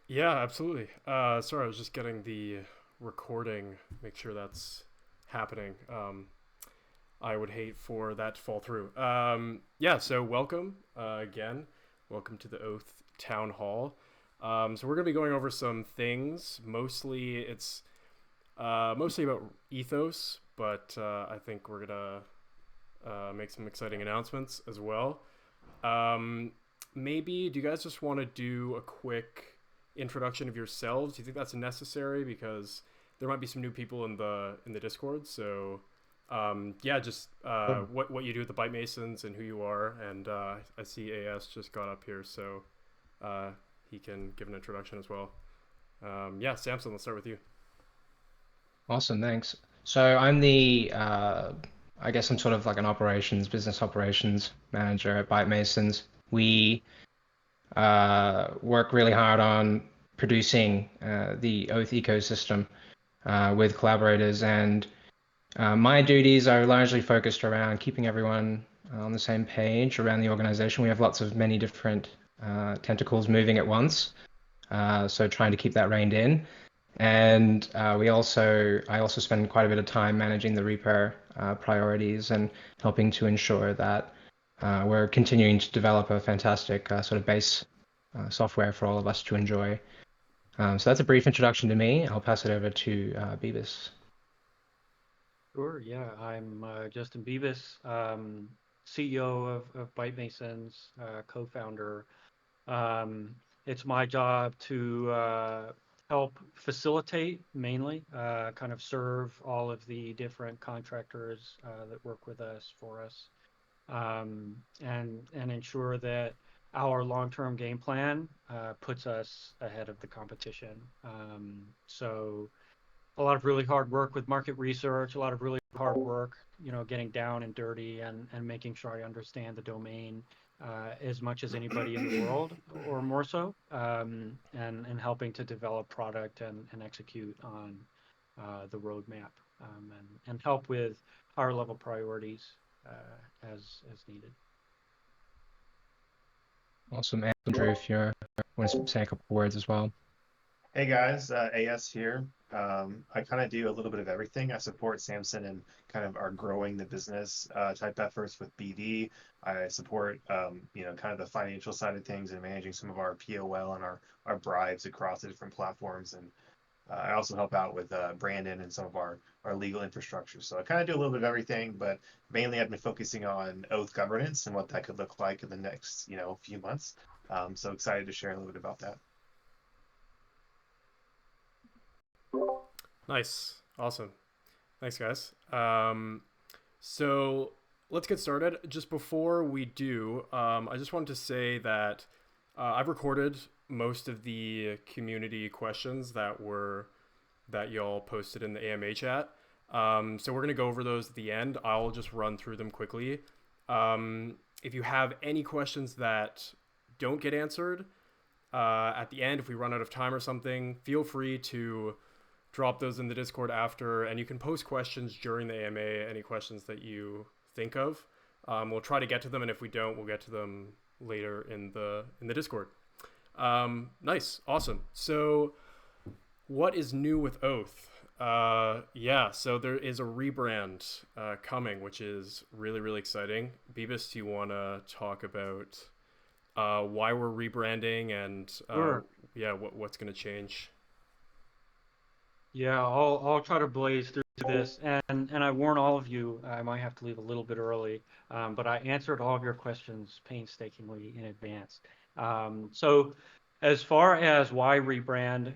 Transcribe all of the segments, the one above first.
Yeah, absolutely. Sorry, I was just getting the recording, make sure that's happening. I would hate for that to fall through. Yeah, so welcome again. Welcome to the Oath Town Hall. So we're going to be going over some things. Mostly, it's mostly about ethos, but I think we're going to make some exciting announcements as well. Um, Maybe do you guys just want to do a quick introduction of yourselves? Do you think that's necessary because there might be some new people in the Discord? So yeah, just Sure. what you do at the Byte Masons and who you are. And I see AS just got up here, so uh, he can give an introduction as well. Yeah, Samson, let's start with you. Awesome, thanks. So I'm the, I guess I'm sort of like an business operations manager at Byte Masons. We work really hard on producing the Oath ecosystem with collaborators, and my duties are largely focused around keeping everyone on the same page around the organization. We have lots of many different tentacles moving at once, so trying to keep that reined in. And I also spend quite a bit of time managing the repair priorities and helping to ensure that we're continuing to develop a fantastic sort of base software for all of us to enjoy. So that's a brief introduction to me. I'll pass it over to Beavis. Sure, yeah. I'm Justin Beavis, CEO of Byte Masons, co-founder. Um, it's my job to help facilitate mainly, kind of serve all of the different contractors that work with us for us, and ensure that our long-term game plan puts us ahead of the competition. So a lot of really hard work with market research, a lot of really hard work, getting down and dirty and making sure I understand the domain as much as anybody in the world or more so, and helping to develop product and execute on the roadmap, and help with higher level priorities as needed. Awesome, Andrew, if you want to say a couple words as well. Hey guys, AS here. I kind of do a little bit of everything. I support Samson and kind of our growing the business type efforts with BD. I support, kind of the financial side of things and managing some of our POL and our bribes across the different platforms. And I also help out with Brandon and some of our legal infrastructure. So I kind of do a little bit of everything, but mainly I've been focusing on oath governance and what that could look like in the next, few months. So excited to share a little bit about that. Nice, awesome. Thanks, guys. So let's get started. Just before we do, I just wanted to say that I've recorded most of the community questions that y'all posted in the AMA chat. So we're gonna go over those at the end. I'll just run through them quickly. If you have any questions that don't get answered at the end, if we run out of time or something, feel free to drop those in the Discord after, and you can post questions during the AMA. Any questions that you think of, we'll try to get to them, and if we don't, we'll get to them later in the Discord. Nice, awesome. So, what is new with Oath? Yeah, so there is a rebrand coming, which is really really exciting. Beavis, do you want to talk about why we're rebranding and Sure. yeah, what's going to change? Yeah, I'll try to blaze through this, and I warn all of you, I might have to leave a little bit early, but I answered all of your questions painstakingly in advance. So, as far as why rebrand,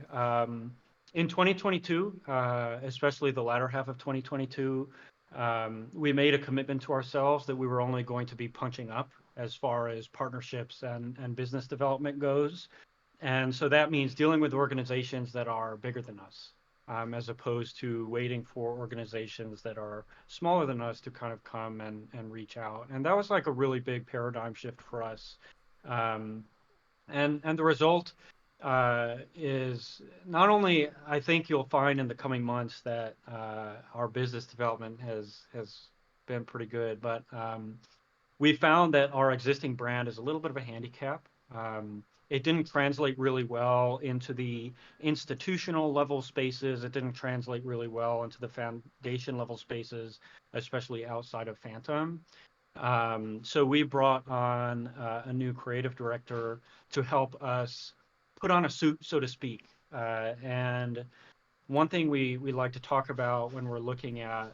in 2022, especially the latter half of 2022, we made a commitment to ourselves that we were only going to be punching up as far as partnerships and business development goes. And so that means dealing with organizations that are bigger than us, as opposed to waiting for organizations that are smaller than us to kind of come and reach out. And that was like a really big paradigm shift for us. Um, and the result is not only I think you'll find in the coming months that our business development has been pretty good, but we found that our existing brand is a little bit of a handicap. it didn't translate really well into the institutional level spaces. It didn't translate really well into the foundation level spaces, especially outside of Phantom. So we brought on a new creative director to help us put on a suit, so to speak. And one thing we like to talk about when we're looking at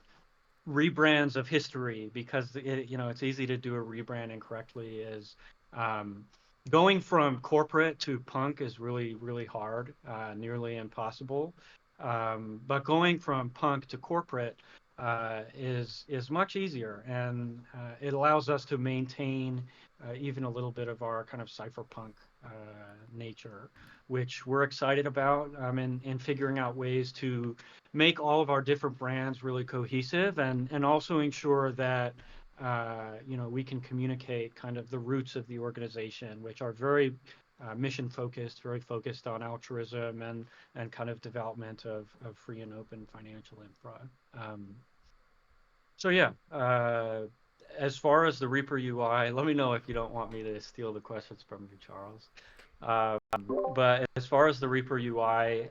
rebrands of history, because it's easy to do a rebrand incorrectly, is um, going from corporate to punk is really, really hard, nearly impossible. But going from punk to corporate is much easier, and it allows us to maintain even a little bit of our kind of cypherpunk nature, which we're excited about, in figuring out ways to make all of our different brands really cohesive, and also ensure that we can communicate kind of the roots of the organization, which are very mission focused, very focused on altruism and kind of development of free and open financial infra. So yeah, as far as the Reaper UI, let me know if you don't want me to steal the questions from you, Charles. But as far as the Reaper UI,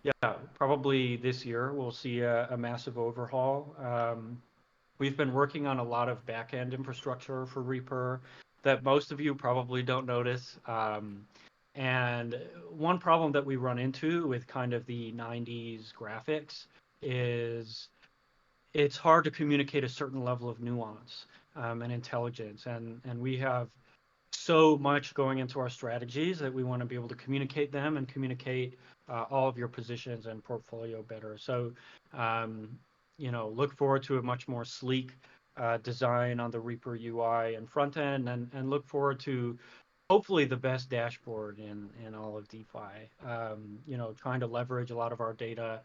yeah, probably this year we'll see a massive overhaul. We've been working on a lot of back-end infrastructure for Reaper that most of you probably don't notice. And one problem that we run into with kind of the 90s graphics is it's hard to communicate a certain level of nuance and intelligence. And we have so much going into our strategies that we want to be able to communicate them and communicate all of your positions and portfolio better. So, look forward to a much more sleek design on the Reaper UI and front end, and look forward to hopefully the best dashboard in all of DeFi. Trying to leverage a lot of our data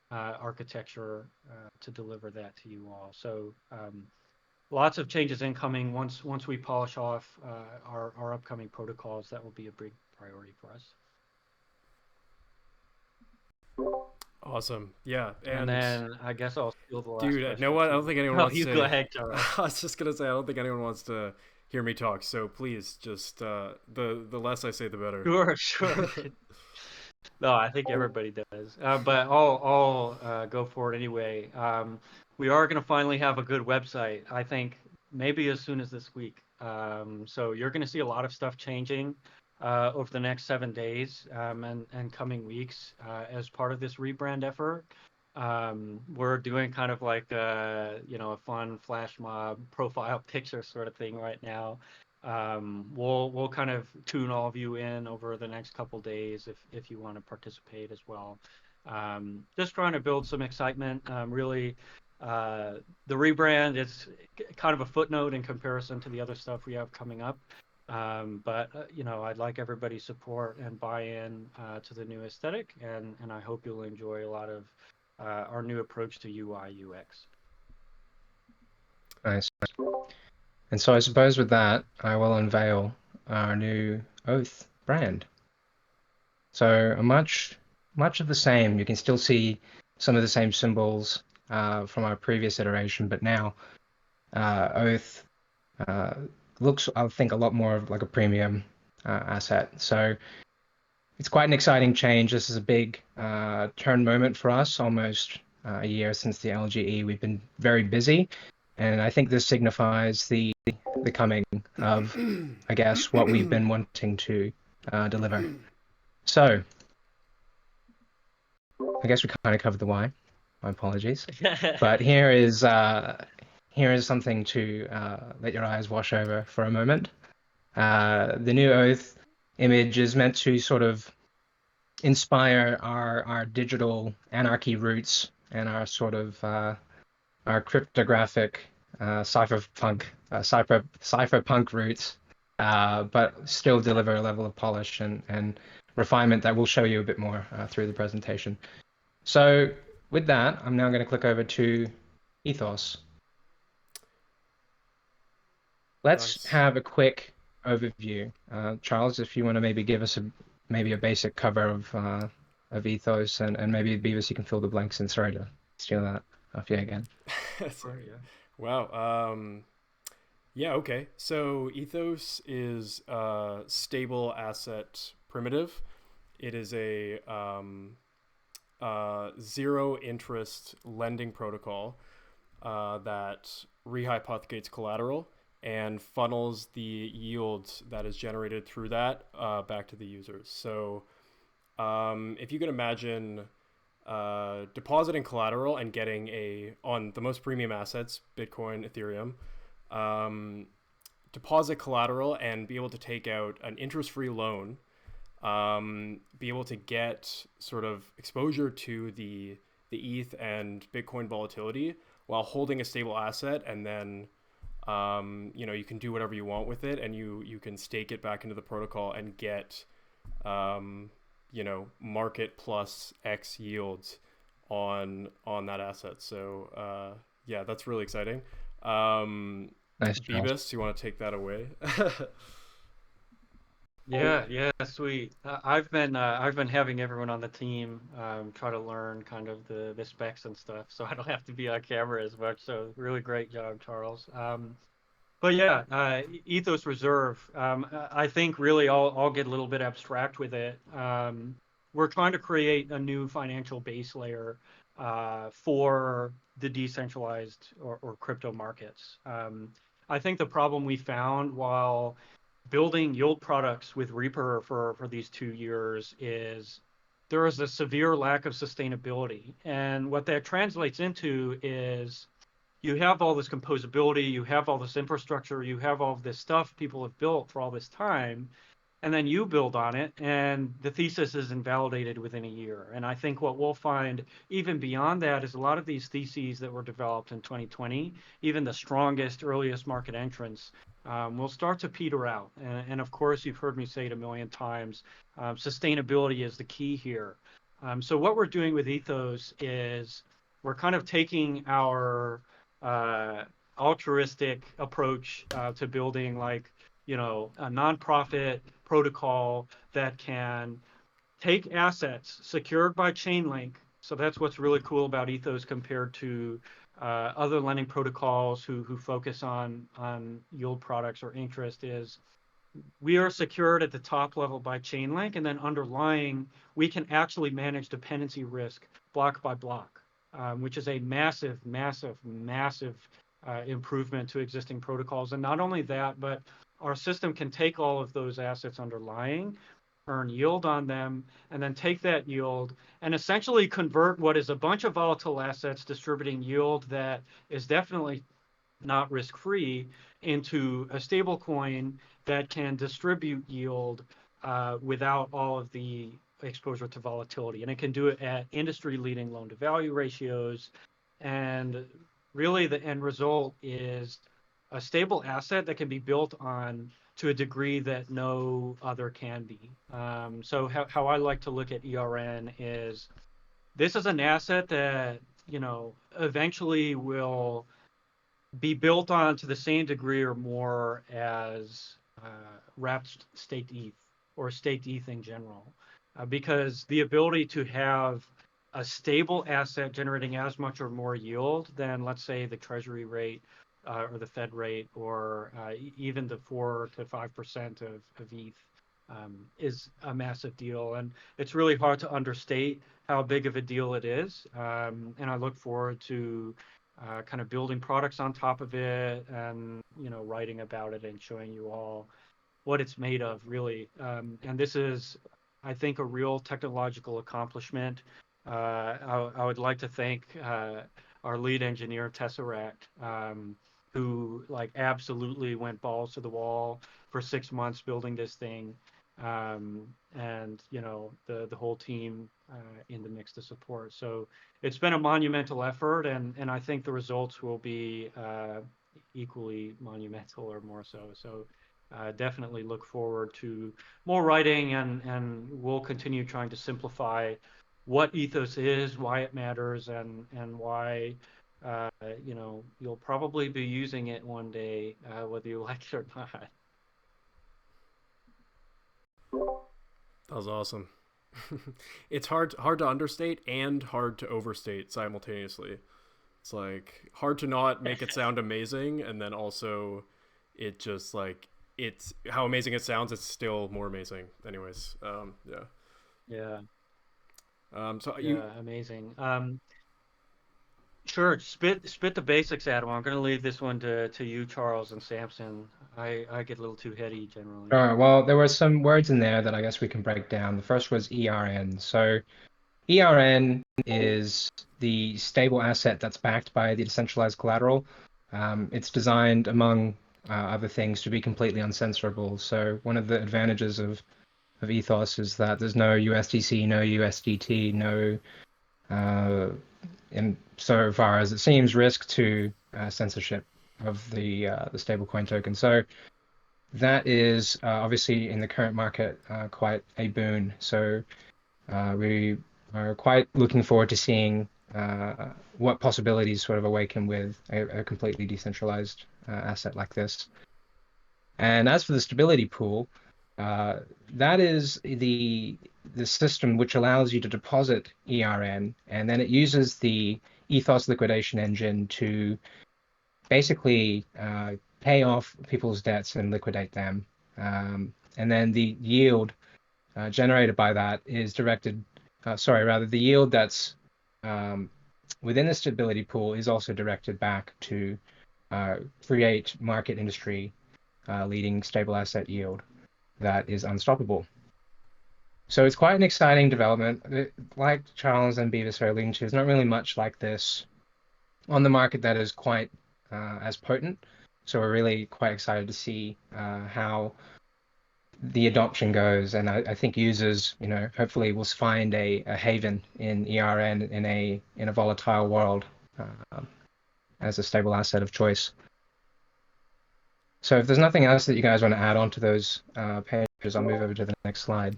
architecture to deliver that to you all. So lots of changes incoming. Once we polish off our upcoming protocols, that will be a big priority for us. Awesome. Yeah. And then I guess I'll steal the last dude, question. you know what? I don't think anyone wants to. You go ahead, Charles. I was just gonna say I don't think anyone wants to hear me talk. So please, just the less I say, the better. Sure. No, I think everybody does. But I'll go for it anyway. We are going to finally have a good website, I think maybe as soon as this week. So you're going to see a lot of stuff changing over the next 7 days and coming weeks as part of this rebrand effort. We're doing kind of like a fun flash mob profile picture sort of thing right now. We'll kind of tune all of you in over the next couple days if you want to participate as well. Just trying to build some excitement. Really, the rebrand is kind of a footnote in comparison to the other stuff we have coming up. But I'd like everybody's support and buy-in to the new aesthetic, and I hope you'll enjoy a lot of our new approach to UI UX. Nice. And so I suppose with that, I will unveil our new Oath brand. So much of the same. You can still see some of the same symbols from our previous iteration, but now Oath looks, I think, a lot more of like a premium asset. So it's quite an exciting change. This is a big turn moment for us, almost a year since the LGE. We've been very busy, and I think this signifies the coming of, I guess, what we've been wanting to deliver. So I guess we kind of covered the why. My apologies. But here is something to let your eyes wash over for a moment. The new Oath image is meant to sort of inspire our digital anarchy roots and our sort of our cryptographic cypherpunk roots, but still deliver a level of polish and refinement that we'll show you a bit more through the presentation. So with that, I'm now going to click over to Ethos. Let's have a quick overview. Charles, if you want to maybe give us maybe a basic cover of Ethos, and maybe Beavis, you can fill the blanks, and sorry to steal that off you again. Sorry, yeah. Wow. Yeah, okay. So Ethos is a stable asset primitive. It is a zero interest lending protocol that rehypothecates collateral and funnels the yield that is generated through that back to the users. So if you can imagine depositing collateral and getting on the most premium assets, Bitcoin, Ethereum, deposit collateral and be able to take out an interest-free loan, be able to get sort of exposure to the ETH and Bitcoin volatility while holding a stable asset, and then you can do whatever you want with it, and you can stake it back into the protocol and get market plus X yields on that asset. So yeah, that's really exciting. Nice, Charles. Beavis, you want to take that away? Yeah, sweet. I've been having everyone on the team try to learn kind of the specs and stuff, so I don't have to be on camera as much. So really great job, Charles. But yeah, Ethos Reserve. I think really I'll get a little bit abstract with it. We're trying to create a new financial base layer for the decentralized or crypto markets. I think the problem we found while building yield products with Reaper for these 2 years is there is a severe lack of sustainability. And what that translates into is you have all this composability, you have all this infrastructure, you have all this stuff people have built for all this time, and then you build on it, and the thesis is invalidated within a year. And I think what we'll find even beyond that is a lot of these theses that were developed in 2020, even the strongest, earliest market entrants, will start to peter out. And of course, you've heard me say it a million times, sustainability is the key here. So what we're doing with Ethos is we're kind of taking our altruistic approach to building a nonprofit protocol that can take assets secured by Chainlink. So that's what's really cool about Ethos compared to other lending protocols who focus on yield products or interest is we are secured at the top level by Chainlink, and then underlying, we can actually manage dependency risk block by block, which is a massive, massive, massive improvement to existing protocols. And not only that, but our system can take all of those assets underlying, earn yield on them, and then take that yield and essentially convert what is a bunch of volatile assets distributing yield that is definitely not risk-free into a stable coin that can distribute yield without all of the exposure to volatility. And it can do it at industry-leading loan-to-value ratios. And really the end result is a stable asset that can be built on to a degree that no other can be. So how I like to look at ERN is this is an asset that, eventually will be built on to the same degree or more as wrapped staked ETH or staked ETH in general, because the ability to have a stable asset generating as much or more yield than, let's say, the treasury rate or the Fed rate or even the 4 to 5% of ETH is a massive deal. And it's really hard to understate how big of a deal it is. And I look forward to kind of building products on top of it and, writing about it and showing you all what it's made of, really. And this is, I think, a real technological accomplishment. I would like to thank our lead engineer, Tesseract, who absolutely went balls to the wall for 6 months building this thing. And the whole team in the mix to support. So it's been a monumental effort, and I think the results will be equally monumental or more so. So definitely look forward to more writing, and we'll continue trying to simplify what Ethos is, why it matters, and why you'll probably be using it one day, whether you like it or not. That was awesome. It's hard to understate and hard to overstate simultaneously. It's hard to not make it sound amazing, and then also it just like it's how amazing it sounds. It's still more amazing. Anyways, yeah. Yeah. So you Yeah. Amazing. Sure. Spit the basics, Adam. I'm going to leave this one to you, Charles and Samson. I get a little too heady generally. All right, well, there were some words in there that I guess we can break down. The first was ERN. So ERN is the stable asset that's backed by the decentralized collateral. It's designed, among other things, to be completely uncensorable. So one of the advantages of Ethos is that there's no USDC, no USDT, no, in so far as it seems, risk to censorship of the stablecoin token. So that is obviously in the current market quite a boon. So we are quite looking forward to seeing what possibilities sort of awaken with a completely decentralized asset like this. And as for the stability pool, that is the system which allows you to deposit ERN, and then it uses the Ethos liquidation engine to basically pay off people's debts and liquidate them. And then the yield generated by that is directed, the yield that's within the stability pool is also directed back to create market industry leading stable asset yield that is unstoppable. So it's quite an exciting development. Like Charles and Beavis are alluding to, there's not really much like this on the market that is quite as potent. So we're really quite excited to see how the adoption goes, and I think users, hopefully will find a haven in ERN in a volatile world as a stable asset of choice. So if there's nothing else that you guys want to add on to those pages, I'll move over to the next slide.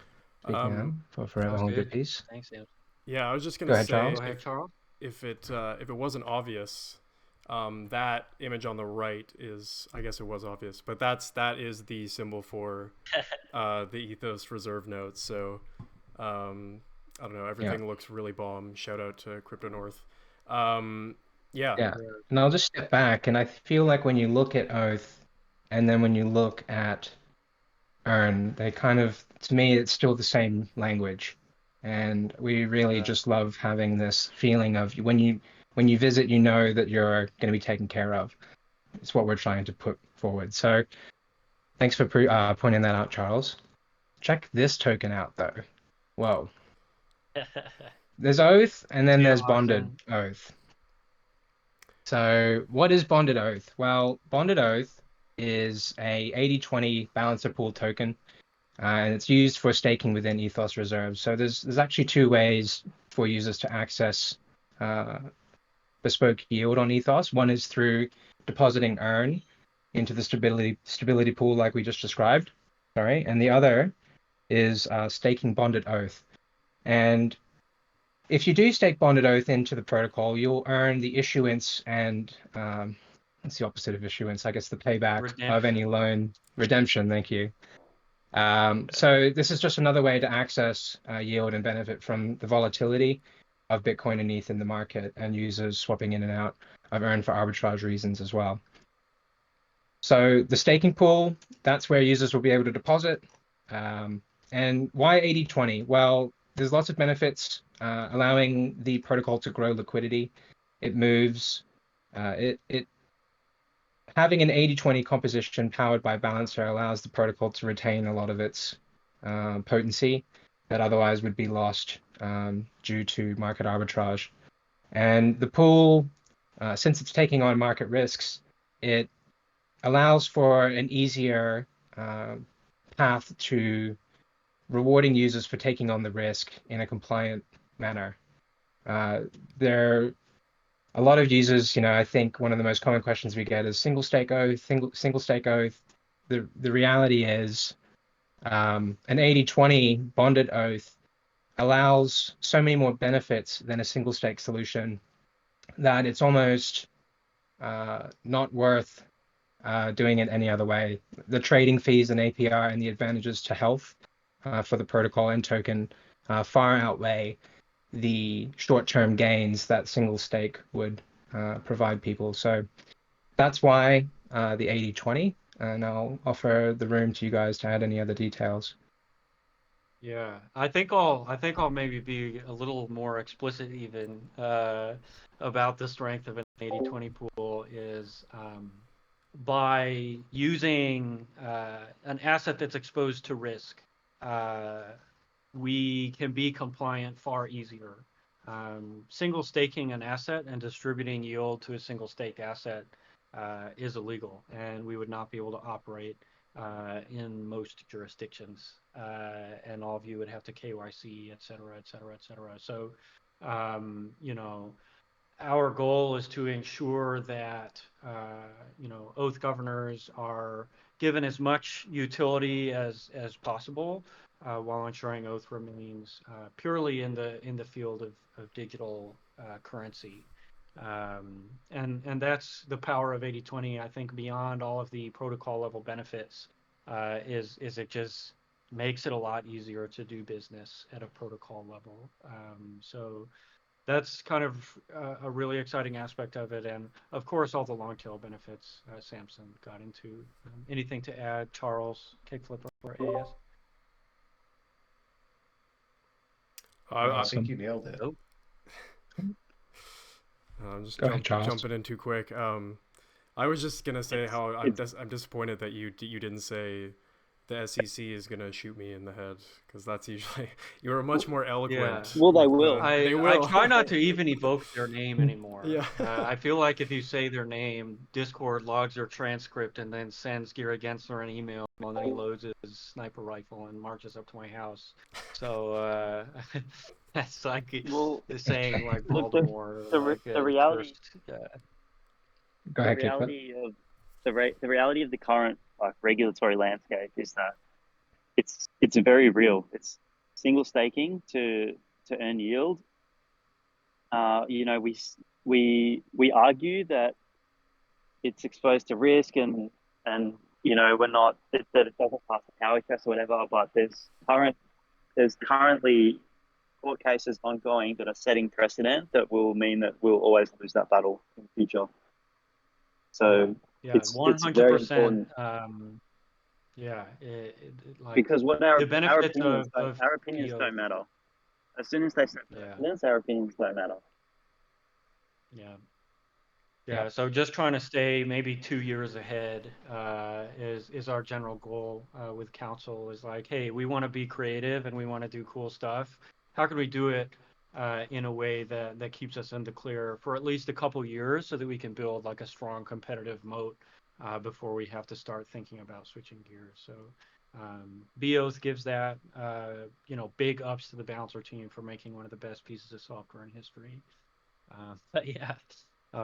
For Forever Sounds Hold Your good. Peace. Thanks, Sam. yeah, I was just Go gonna ahead, say Charles. Go ahead, Charles. if it wasn't obvious, that image on the right is, I guess it was obvious, but that is the symbol for the Ethos reserve notes. So I don't know, everything looks really bomb. Shout out to Crypto North. Yeah. Yeah, and I'll just step back, and I feel like when you look at Oath, and then when you look at Earn, they kind of, to me, it's still the same language, and we really just love having this feeling of when you visit, you know that you're going to be taken care of. It's what we're trying to put forward. So thanks for pointing that out, Charles. Check this token out, though. Whoa. There's Oath, and then there's Bonded Oath. So what is Bonded Oath? Well, Bonded Oath is a 80-20 balancer pool token, and it's used for staking within Ethos reserves. So there's actually two ways for users to access bespoke yield on Ethos. One is through depositing Earn into the stability pool like we just described, and the other is staking Bonded Oath. And if you do stake Bonded Oath into the protocol, you'll earn the issuance and what's the opposite of issuance? I guess the payback of any loan. Redemption, thank you. So this is just another way to access yield and benefit from the volatility of Bitcoin and ETH in the market, and users swapping in and out of Earn for arbitrage reasons as well. So the staking pool, that's where users will be able to deposit. And why 80-20? Well, there's lots of benefits, allowing the protocol to grow liquidity. It moves, having an 80-20 composition powered by Balancer allows the protocol to retain a lot of its potency that otherwise would be lost due to market arbitrage. And the pool, since it's taking on market risks, it allows for an easier path to rewarding users for taking on the risk in a compliant manner. There are a lot of users, I think one of the most common questions we get is single stake oath, single stake oath. The reality is an 80-20 bonded oath allows so many more benefits than a single stake solution that it's almost not worth doing it any other way. The trading fees and APR and the advantages to health for the protocol and token far outweigh the short-term gains that single stake would provide people. So that's why the 80-20. and I'll offer the room to you guys to add any other details. Yeah, I think I'll maybe be a little more explicit even about the strength of an 80/20 pool is by using an asset that's exposed to risk, uh, we can be compliant far easier. Single staking an asset and distributing yield to a single stake asset is illegal, and we would not be able to operate in most jurisdictions. And all of you would have to KYC, et cetera, et cetera, et cetera. So, you know, our goal is to ensure that oath governors are given as much utility as possible, while ensuring oath remains purely in the field of digital currency. And that's the power of 80/20. I think beyond all of the protocol level benefits, is it just makes it a lot easier to do business at a protocol level. So that's kind of a really exciting aspect of it, and of course all the long tail benefits Samson got into. Anything to add, Charles, Kickflip, or AS? I Awesome. think you nailed it. Nope. I'm just Go ahead, Charles. jumping in too quick. I was just gonna say how I'm disappointed that you didn't say the SEC is gonna shoot me in the head, because that's usually you were much more eloquent. Well, they with will. they I will. try not to even evoke their name anymore. Yeah. I feel like if you say their name, Discord logs their transcript and then sends Gary Gensler an email, and then he loads his sniper rifle and marches up to my house. So that's like Well, saying like look, Baltimore, the like reality, Go the ahead, Kickflip. reality of the reality of the current like regulatory landscape is that it's very real. It's single staking to earn yield. We argue that it's exposed to risk and we're not that it doesn't pass the power test or whatever. But there's currently court cases ongoing that are setting precedent that will mean that we'll always lose that battle in the future. So yeah, it's very 100%. important. Yeah, like Because what the our benefits our opinions PO. don't matter. As soon as they set precedents, our opinions don't matter. Yeah. Yeah. Yeah, so just trying to stay maybe 2 years ahead is our general goal with council. Is like, hey, we want to be creative and we want to do cool stuff. How can we do it in a way that keeps us in the clear for at least a couple years, so that we can build like a strong competitive moat before we have to start thinking about switching gears. So BOS gives that big ups to the Bouncer team for making one of the best pieces of software in history. But yeah.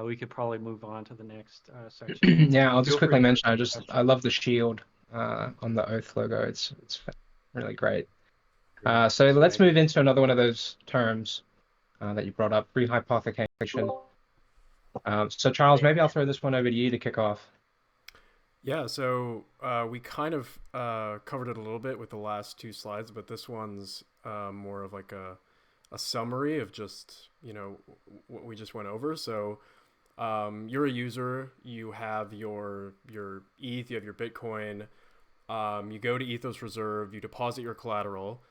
We could probably move on to the next section. Yeah, I'll Feel just quickly free to mention I questions. love the shield on the Oath logo. It's really great. So let's move into another one of those terms that you brought up, rehypothecation. So Charles, maybe I'll throw this one over to you to kick off. Yeah, so we kind of covered it a little bit with the last two slides, but this one's more of like a summary of just what we just went over. So you're a user, you have your ETH, you have your Bitcoin, you go to Ethos Reserve, you deposit your collateral,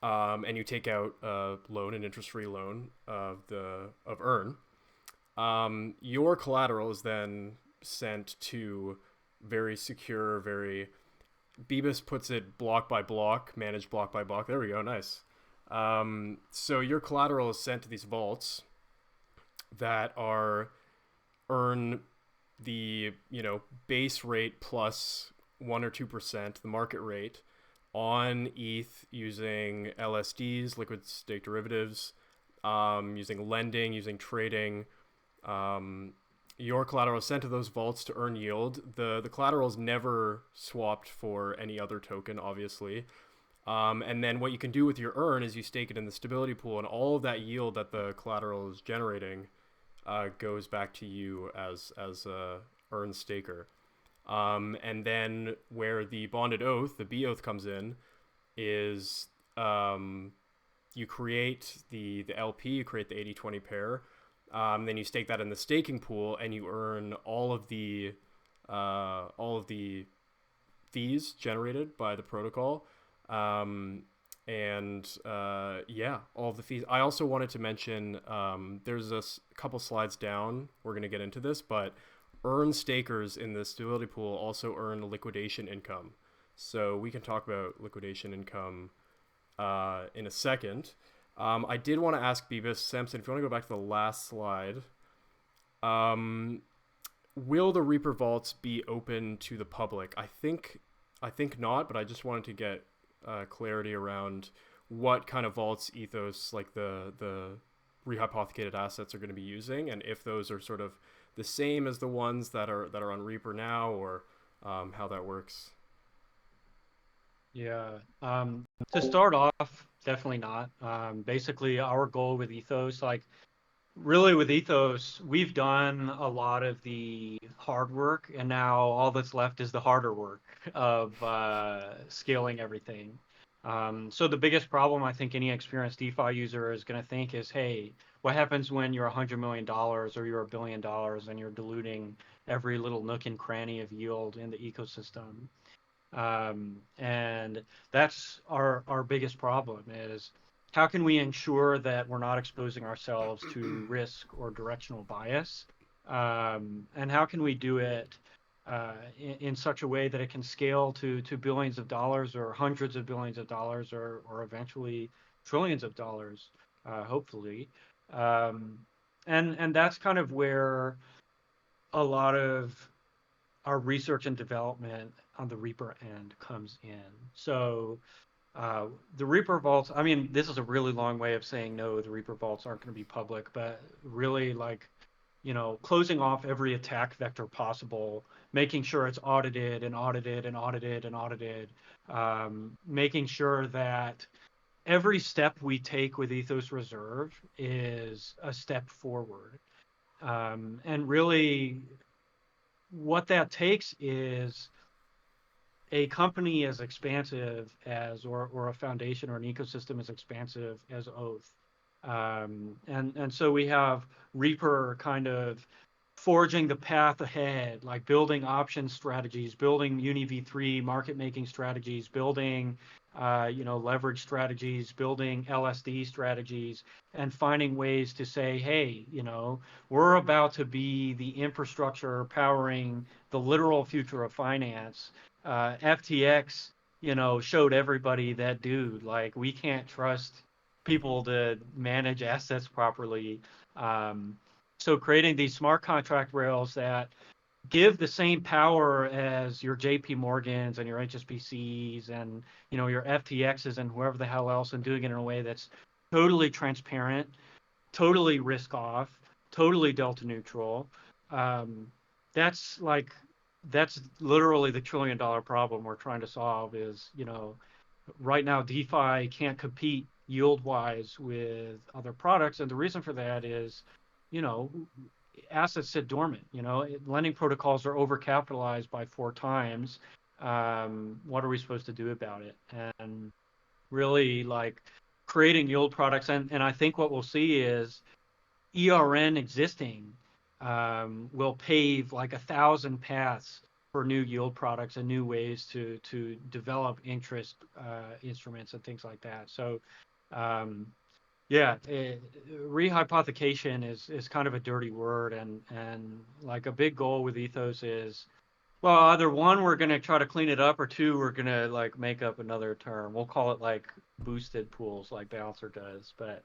and you take out a loan, an interest-free loan of Earn. Your collateral is then sent to very secure, Bebas puts it block by block, managed block by block. There we go, nice. So your collateral is sent to these vaults that earn the base rate plus 1 or 2%, the market rate, on ETH using LSDs, liquid stake derivatives, using lending, using trading. Your collateral is sent to those vaults to earn yield. The collateral is never swapped for any other token, obviously. And then what you can do with your Earn is you stake it in the stability pool, and all of that yield that the collateral is generating goes back to you as a Earn staker. And then where the bonded oath, the B oath, comes in is you create the LP, you create the 80/20 pair, then you stake that in the staking pool, and you earn all of the fees generated by the protocol. Yeah, all of the fees. I also wanted to mention there's a couple slides down. We're going to get into this, but earn stakers in the stability pool also earn liquidation income. So we can talk about liquidation income in a second. I did want to ask Beavis, Samson, if you want to go back to the last slide, will the Reaper vaults be open to the public? I think not, but I just wanted to get clarity around what kind of vaults Ethos, like the rehypothecated assets, are going to be using, and if those are sort of the same as the ones that are on Reaper now, or how that works. Yeah. To start off, definitely not. Basically, our goal with Ethos, like really with Ethos, we've done a lot of the hard work, and now all that's left is the harder work of scaling everything. So the biggest problem I think any experienced DeFi user is going to think is, hey, what happens when you're $100 million or you're $1 billion and you're diluting every little nook and cranny of yield in the ecosystem? And that's our biggest problem is how can we ensure that we're not exposing ourselves to risk or directional bias? And how can we do it in such a way that it can scale to billions of dollars or hundreds of billions of dollars or eventually trillions of dollars, hopefully. And that's kind of where a lot of our research and development on the Reaper end comes in. So the Reaper vaults, I mean, this is a really long way of saying no, the Reaper vaults aren't going to be public, but really like, closing off every attack vector possible, making sure it's audited and audited and audited and audited, making sure that every step we take with Ethos Reserve is a step forward. And really what that takes is a company as expansive as, or a foundation or an ecosystem as expansive as Oath. And so we have Reaper kind of forging the path ahead, like building option strategies, building Uni v3 market making strategies, building leverage strategies, building LSD strategies, and finding ways to say, hey, we're about to be the infrastructure powering the literal future of finance. FTX, showed everybody that, dude, like, we can't trust people to manage assets properly. So creating these smart contract rails that give the same power as your JP Morgans and your HSBCs and your FTXs and whoever the hell else, and doing it in a way that's totally transparent, totally risk off, totally delta neutral. That's literally the $1 trillion problem we're trying to solve. Is right now DeFi can't compete yield wise with other products, and the reason for that is assets sit dormant. Lending protocols are overcapitalized by 4 times. What are we supposed to do about it? And really, like, creating yield products, and I think what we'll see is ERN existing will pave like 1,000 paths for new yield products and new ways to develop interest instruments and things like that. So rehypothecation is kind of a dirty word, and like a big goal with Ethos is, well, either one, we're going to try to clean it up, or 2, we're going to like make up another term. We'll call it like boosted pools, like Balancer does. But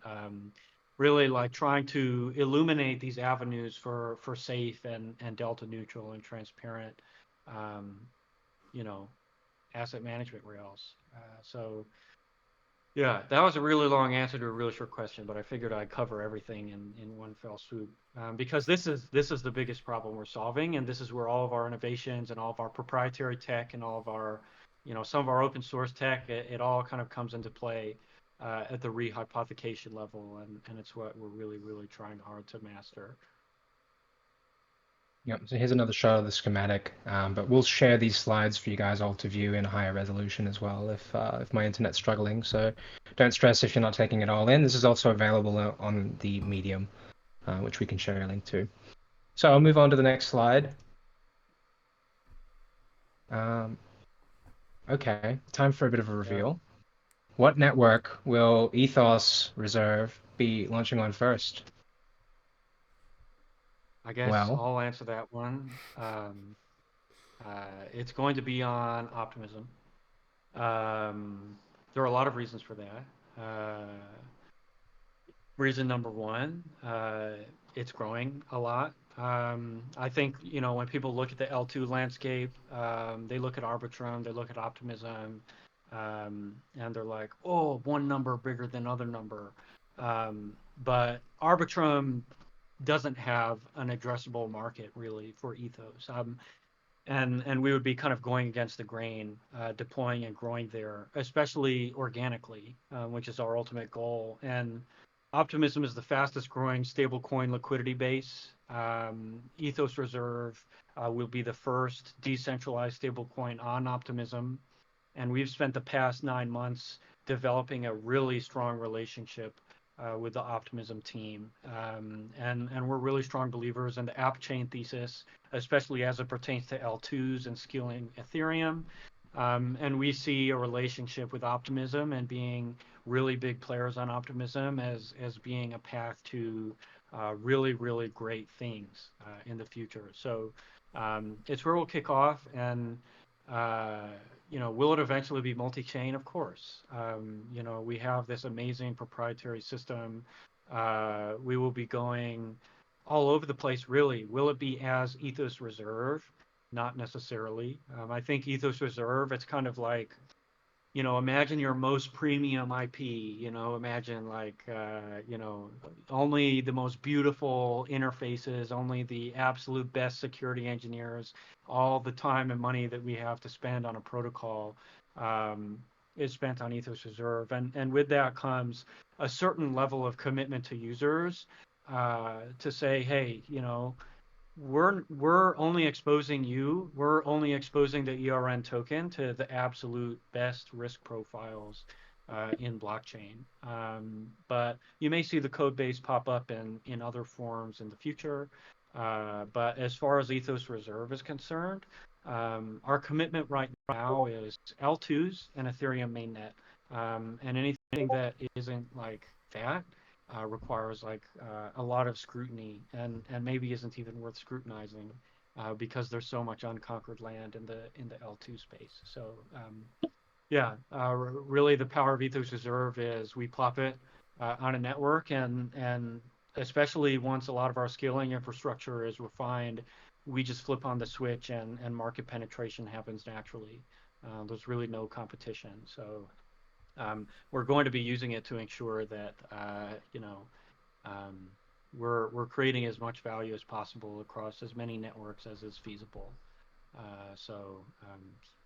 really, like, trying to illuminate these avenues for safe and delta neutral and transparent, asset management rails. So yeah, that was a really long answer to a really short question, but I figured I'd cover everything in one fell swoop, because this is the biggest problem we're solving, and this is where all of our innovations and all of our proprietary tech and all of our, some of our open source tech, it all kind of comes into play at the rehypothecation level, and it's what we're really, really trying hard to master. Yep, so here's another shot of the schematic, but we'll share these slides for you guys all to view in higher resolution as well if my internet's struggling. So don't stress if you're not taking it all in. This is also available on the Medium, which we can share a link to. So I'll move on to the next slide. Okay, time for a bit of a Yeah. reveal. What network will Ethos Reserve be launching on first? I guess Well, I'll answer that one. It's going to be on Optimism. There are a lot of reasons for that. Reason number one, it's growing a lot. I think, when people look at the L2 landscape, they look at Arbitrum, they look at Optimism, and they're like, oh, one number bigger than other number. But Arbitrum doesn't have an addressable market really for Ethos. And we would be kind of going against the grain, deploying and growing there, especially organically, which is our ultimate goal. And Optimism is the fastest growing stablecoin liquidity base. Ethos Reserve will be the first decentralized stablecoin on Optimism. And we've spent the past 9 months developing a really strong relationship with the Optimism team. And we're really strong believers in the app chain thesis, especially as it pertains to L2s and scaling Ethereum. And we see a relationship with Optimism and being really big players on Optimism as being a path to really, really great things in the future. So it's where we'll kick off. And will it eventually be multi-chain? Of course. We have this amazing proprietary system. We will be going all over the place, really. Will it be as Ethos Reserve? Not necessarily. I think Ethos Reserve, it's kind of like, imagine your most premium IP, imagine like, only the most beautiful interfaces, only the absolute best security engineers, all the time and money that we have to spend on a protocol is spent on Ethos Reserve. And with that comes a certain level of commitment to users to say, hey, we're only exposing you. We're only exposing the ERN token to the absolute best risk profiles in blockchain. But you may see the code base pop up in other forms in the future. But as far as Ethos Reserve is concerned, our commitment right now is L2s and Ethereum mainnet. And anything that isn't like that requires like a lot of scrutiny and maybe isn't even worth scrutinizing because there's so much unconquered land in the L2 space. So really the power of Ethos Reserve is we plop it on a network and especially once a lot of our scaling infrastructure is refined, we just flip on the switch and market penetration happens naturally. There's really no competition. So we're going to be using it to ensure that we're creating as much value as possible across as many networks as is feasible.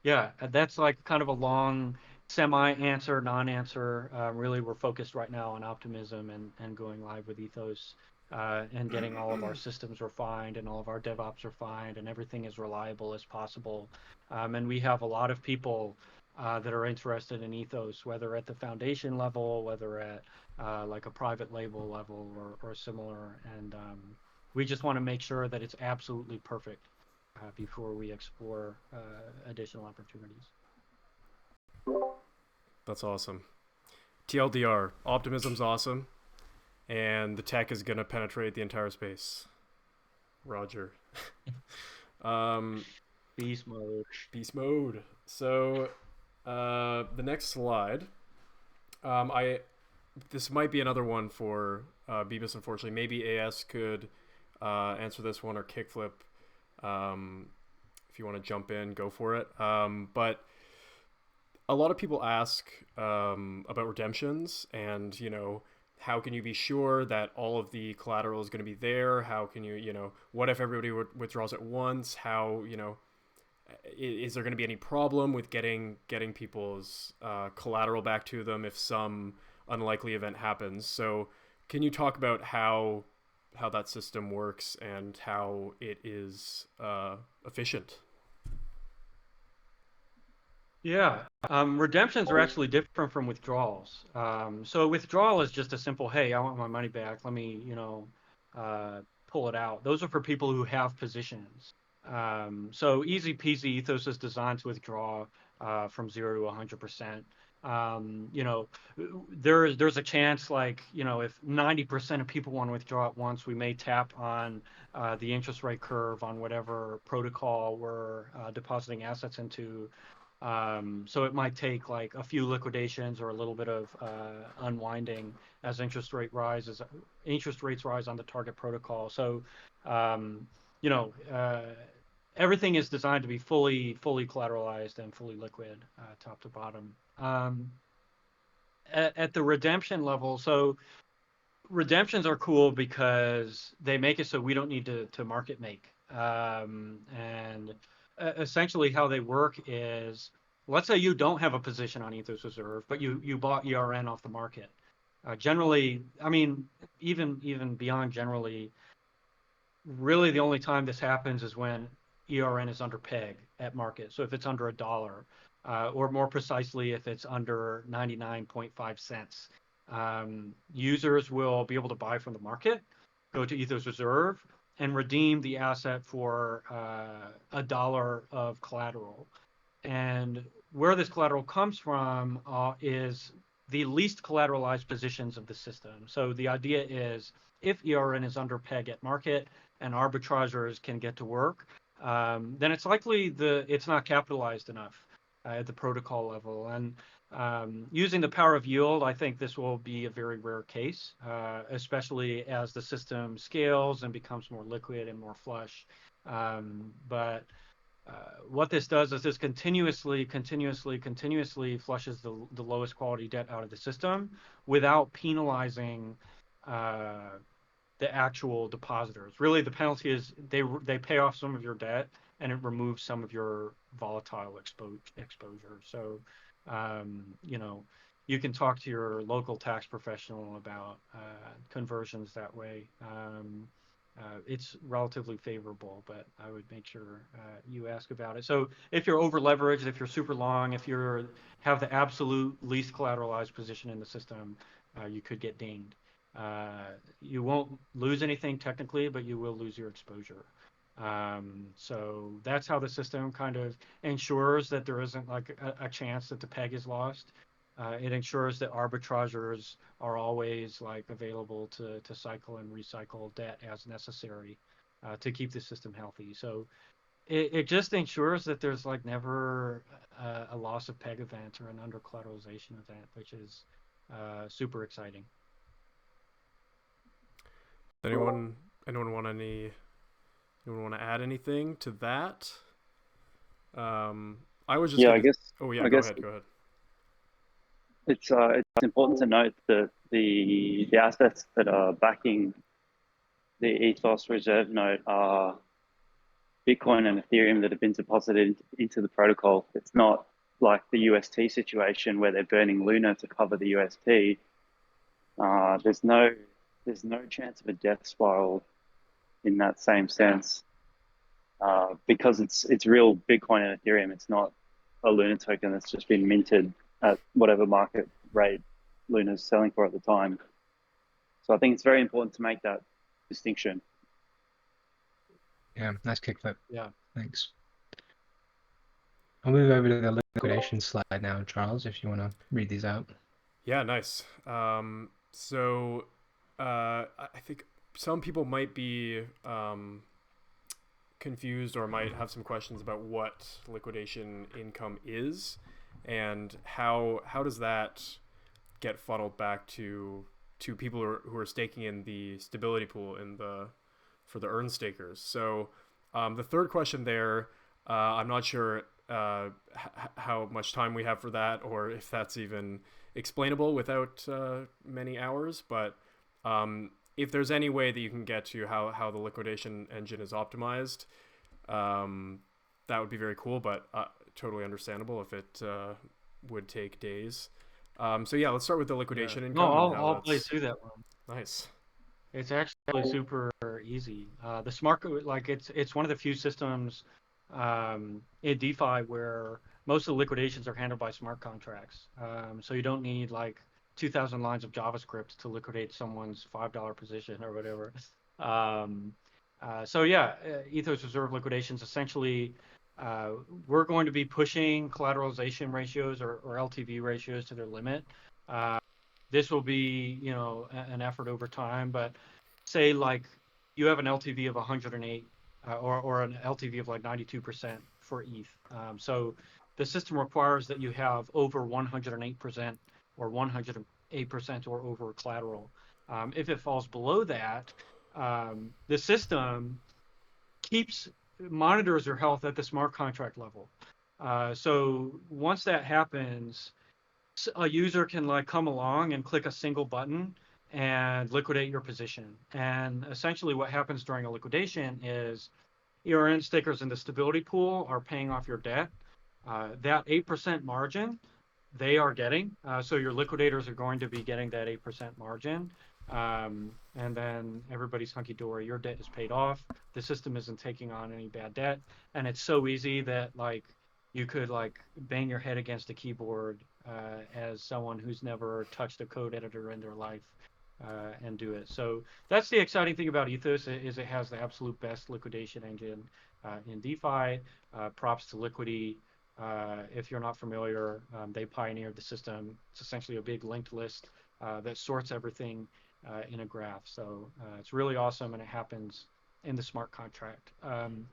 That's like kind of a long semi-answer, non-answer. Really, we're focused right now on Optimism and going live with Ethos and getting all of our systems refined and all of our DevOps refined and everything as reliable as possible. And we have a lot of people that are interested in Ethos, whether at the foundation level, whether at like a private label level or similar. And we just want to make sure that it's absolutely perfect before we explore additional opportunities. That's awesome. TLDR, Optimism's awesome, and the tech is going to penetrate the entire space. Roger. Beast mode. Beast mode. So the next slide, this might be another one for Beebus, unfortunately. Maybe AS could answer this one, or Kickflip. If you want to jump in, go for it. But a lot of people ask about redemptions and, how can you be sure that all of the collateral is going to be there? How can you, what if everybody withdraws at once? How, is there going to be any problem with getting people's collateral back to them if some unlikely event happens? So can you talk about how that system works and how it is efficient? Yeah, redemptions are actually different from withdrawals. So withdrawal is just a simple, hey, I want my money back. Let me, pull it out. Those are for people who have positions. So easy peasy, Ethos is designed to withdraw. from 0 to 100%. You know, there's a chance, like, you know, if 90% of people want to withdraw at once, we may tap on the interest rate curve on whatever protocol we're depositing assets into. So it might take like a few liquidations or a little bit of unwinding as interest rates rise on the target protocol. So, you know, everything is designed to be fully collateralized and fully liquid, top to bottom. At the redemption level, so redemptions are cool because they make it so we don't need to market make. And essentially how they work is, let's say you don't have a position on Ethos Reserve, but you bought ERN off the market. Generally, I mean, even beyond generally, really the only time this happens is when ERN is under peg at market. So if it's under $1, or more precisely, if it's under 99.5 cents, users will be able to buy from the market, go to Ethos Reserve, and redeem the asset for $1 of collateral. And where this collateral comes from is the least collateralized positions of the system. So the idea is, if ERN is under peg at market and arbitrageurs can get to work, then it's likely it's not capitalized enough at the protocol level. And using the power of yield, I think this will be a very rare case, especially as the system scales and becomes more liquid and more flush. But what this does is this continuously flushes the lowest quality debt out of the system without penalizing the actual depositors. Really, the penalty is they pay off some of your debt and it removes some of your volatile exposure. So, you know, you can talk to your local tax professional about conversions that way. It's relatively favorable, but I would make sure you ask about it. So if you're over leveraged, if you're super long, if you have the absolute least collateralized position in the system, you could get dinged. You won't lose anything technically, but you will lose your exposure. So that's how the system kind of ensures that there isn't like a chance that the peg is lost. It ensures that arbitrageurs are always like available to cycle and recycle debt as necessary to keep the system healthy. So it just ensures that there's like never a loss of peg event or an under collateralization event, which is super exciting. Anyone want to add anything to that? I was just I guess. Oh yeah, I go guess ahead. It's important to note that the assets that are backing the Ethos Reserve note are Bitcoin and Ethereum that have been deposited into the protocol. It's not like the UST situation where they're burning Luna to cover the UST. There's no chance of a death spiral in that same sense, because it's real Bitcoin and Ethereum. It's not a Luna token that's just been minted at whatever market rate Luna's selling for at the time. So I think it's very important to make that distinction. Yeah, nice kickflip. Yeah. Thanks. I'll move over to the liquidation slide now, Charles, if you want to read these out. Yeah, nice. So I think some people might be confused or might have some questions about what liquidation income is and how does that get funneled back to people who are staking in the stability pool for the earn stakers. So the third question there, I'm not sure how much time we have for that or if that's even explainable without many hours, but if there's any way that you can get to how the liquidation engine is optimized, that would be very cool, but totally understandable if it would take days. So yeah, let's start with the liquidation income. No, I'll play through that one. Nice. It's actually super easy. The smart, like it's one of the few systems in DeFi where most of the liquidations are handled by smart contracts. So you don't need like 2,000 lines of JavaScript to liquidate someone's $5 position or whatever. So yeah, Ethos Reserve liquidations essentially we're going to be pushing collateralization ratios or LTV ratios to their limit. This will be, an effort over time, but say like you have an LTV of 108 or an LTV of like 92% for ETH. So the system requires that you have over 108% or 108% or over collateral. If it falls below that, the system monitors your health at the smart contract level. So once that happens, a user can like come along and click a single button and liquidate your position. And essentially what happens during a liquidation is ERN stakers in the stability pool are paying off your debt. That 8% margin they are getting. So your liquidators are going to be getting that 8% margin. And then everybody's hunky-dory. Your debt is paid off. The system isn't taking on any bad debt. And it's so easy that like you could like bang your head against a keyboard as someone who's never touched a code editor in their life and do it. So that's the exciting thing about Ethos is it has the absolute best liquidation engine in DeFi. Props to Liquidity. If you're not familiar, they pioneered the system. It's essentially a big linked list that sorts everything in a graph. So it's really awesome, and it happens in the smart contract. And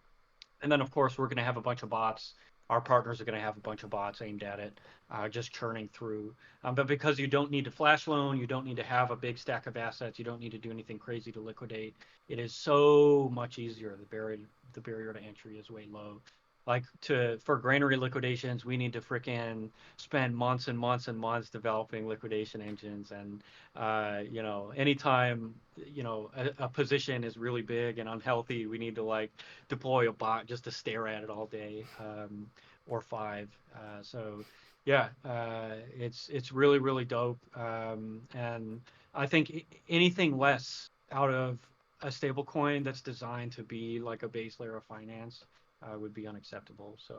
then, of course, we're going to have a bunch of bots. Our partners are going to have a bunch of bots aimed at it, just churning through. But because you don't need to flash loan, you don't need to have a big stack of assets, you don't need to do anything crazy to liquidate. It is so much easier. The barrier to entry is way low. Like for granary liquidations, we need to frickin' spend months and months and months developing liquidation engines. And, anytime, a position is really big and unhealthy, we need to like deploy a bot just to stare at it all day, or 5. So yeah, it's really, really dope. And I think anything less out of a stable coin that's designed to be like a base layer of finance would be unacceptable. So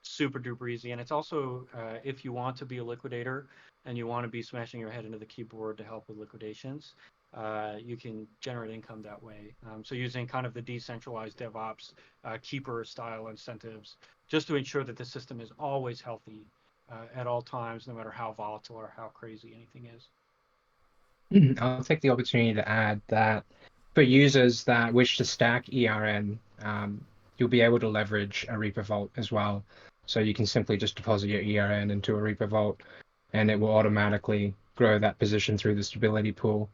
super duper easy. And it's also, if you want to be a liquidator and you want to be smashing your head into the keyboard to help with liquidations, you can generate income that way. So using kind of the decentralized DevOps keeper style incentives, just to ensure that the system is always healthy at all times, no matter how volatile or how crazy anything is. I'll take the opportunity to add that for users that wish to stack ERN, you'll be able to leverage a Reaper Vault as well. So you can simply just deposit your ERN into a Reaper Vault, and it will automatically grow that position through the stability pool,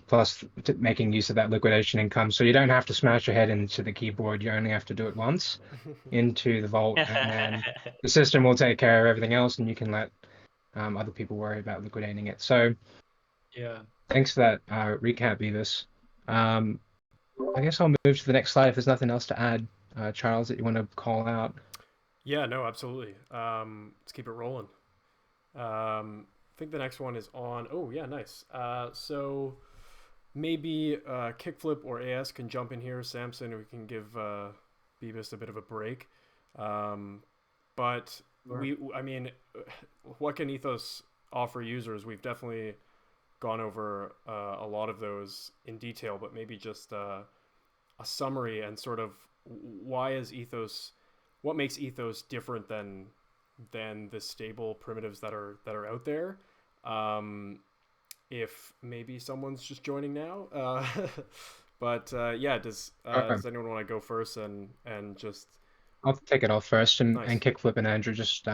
plus making use of that liquidation income. So you don't have to smash your head into the keyboard. You only have to do it once into the vault, and then the system will take care of everything else, and you can let other people worry about liquidating it. So yeah, thanks for that recap, Beavis. I guess I'll move to the next slide if there's nothing else to add. Charles, that you want to call out? Yeah, no, absolutely. Let's keep it rolling. I think the next one is on. Oh, yeah, nice. So maybe Kickflip or AS can jump in here. Samson, we can give Beavis a bit of a break. But sure. what can Ethos offer users? We've definitely gone over a lot of those in detail, but maybe just a summary and sort of what makes Ethos different than the stable primitives that are out there. If maybe someone's just joining now, but yeah, does anyone want to go first and just? I'll take it off first, and, Nice. and Kickflip and Andrew just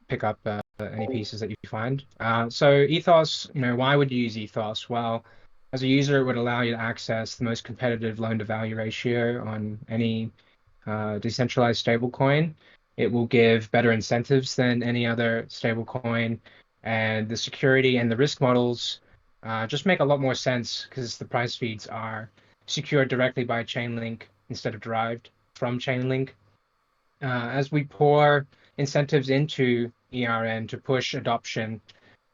pick up any pieces that you find. So Ethos, why would you use Ethos? Well, as a user, it would allow you to access the most competitive loan-to-value ratio on any decentralized stablecoin. It will give better incentives than any other stablecoin, and the security and the risk models just make a lot more sense because the price feeds are secured directly by Chainlink instead of derived from Chainlink. As we pour incentives into ERN to push adoption,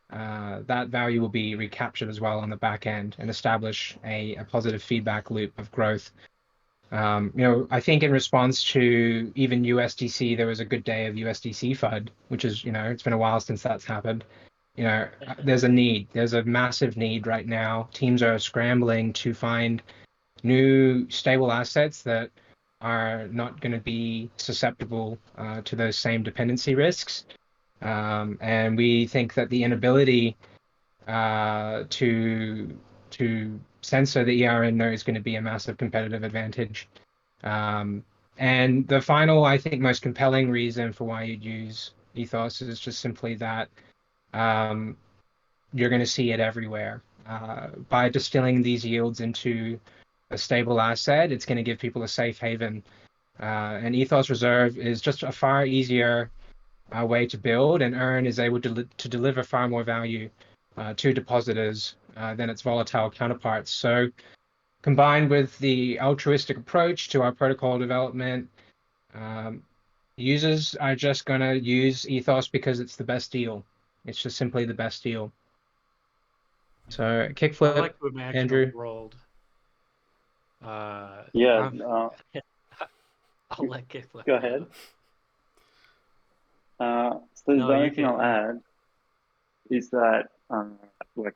that value will be recaptured as well on the back end and establish a positive feedback loop of growth. I think in response to even USDC, there was a good day of USDC FUD, which is, it's been a while since that's happened. There's a massive need right now. Teams are scrambling to find new stable assets that are not going to be susceptible to those same dependency risks. And we think that the inability to censor the ERN node is going to be a massive competitive advantage. And the final, I think, most compelling reason for why you'd use Ethos is just simply that you're going to see it everywhere. By distilling these yields into a stable asset, it's going to give people a safe haven. And Ethos Reserve is just a far easier way to build, and Earn is able to deliver far more value to depositors than its volatile counterparts. So combined with the altruistic approach to our protocol development, users are just going to use Ethos because it's the best deal. It's just simply the best deal. So I kickflip, like to imagine Andrew. a world. Yeah, I'll let kickflip. go ahead. So the No, only you thing can. I'll add is that, like,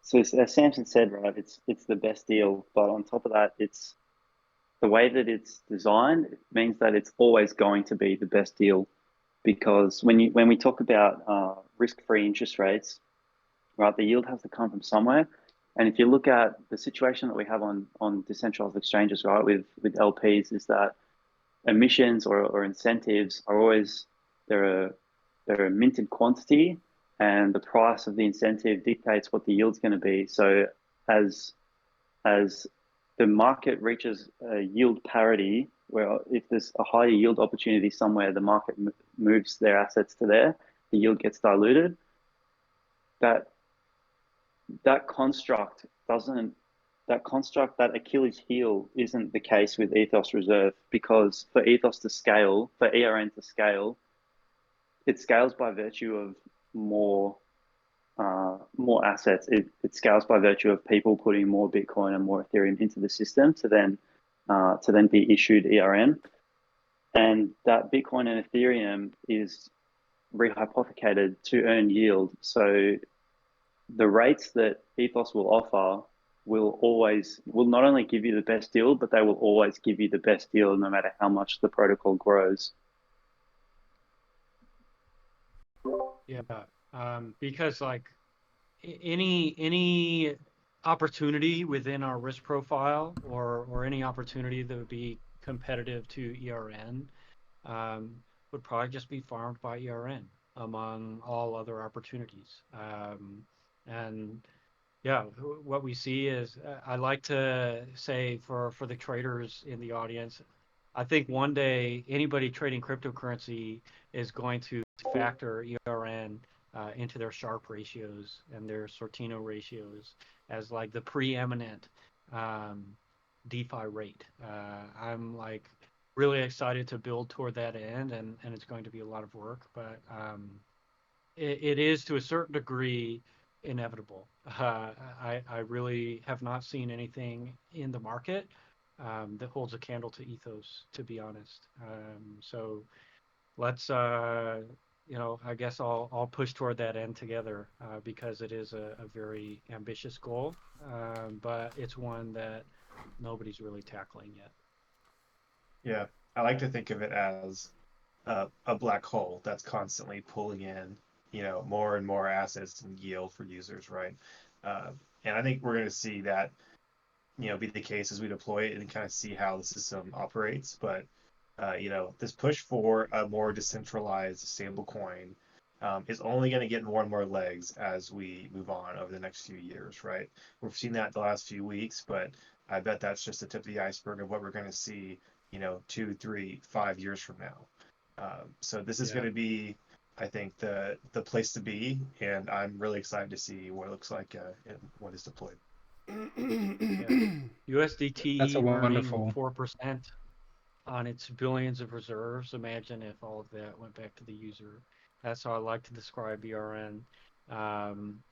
so as Samson said, right, it's the best deal, but on top of that, it's the way that it's designed. It means that it's always going to be the best deal, because when we talk about risk-free interest rates, right, the yield has to come from somewhere. And if you look at the situation that we have on decentralized exchanges, right, with LPs, is that emissions or incentives are always they're a minted quantity, and the price of the incentive dictates what the yield's going to be. So as the market reaches a yield parity, where if there's a higher yield opportunity somewhere, the market moves their assets to there, the yield gets diluted. That construct, that Achilles heel isn't the case with Ethos Reserve, because for Ethos to scale, for ERN to scale, it scales by virtue of more assets. It scales by virtue of people putting more Bitcoin and more Ethereum into the system to then be issued ERN. And that Bitcoin and Ethereum is rehypothecated to earn yield. So the rates that Ethos will offer will not only give you the best deal, but they will always give you the best deal no matter how much the protocol grows. Yeah, because like any opportunity within our risk profile or any opportunity that would be competitive to ERN would probably just be farmed by ERN among all other opportunities. And yeah, what we see is I like to say for the traders in the audience, I think one day anybody trading cryptocurrency is going to factor ERN into their Sharpe ratios and their Sortino ratios as like the preeminent DeFi rate. I'm like really excited to build toward that end, and it's going to be a lot of work, but it is to a certain degree inevitable. I really have not seen anything in the market that holds a candle to Ethos, to be honest. So let's, I guess I'll push toward that end together because it is a very ambitious goal, but it's one that nobody's really tackling yet. Yeah, I like to think of it as a black hole that's constantly pulling in, more and more assets and yield for users, right? And I think we're going to see that, be the case as we deploy it and kind of see how the system operates. But, this push for a more decentralized stablecoin is only going to get more and more legs as we move on over the next few years, right? We've seen that the last few weeks, but I bet that's just the tip of the iceberg of what we're going to see, 2, 3, 5 years from now. So this is going to be, I think, the place to be, and I'm really excited to see what it looks like and what is deployed. USDT That's a earning wonderful 4% on its billions of reserves. Imagine if all of that went back to the user. That's how I like to describe ERN.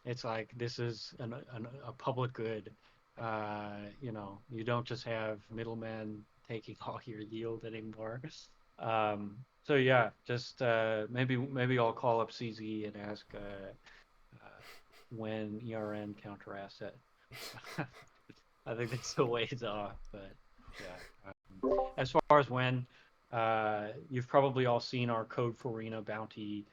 It's like this is a public good. You don't just have middlemen taking all your yield anymore. So yeah, just maybe I'll call up CZ and ask when ERN counter asset. I think it's a ways off, but yet. As far as when, you've probably all seen our Code for Arena bounty.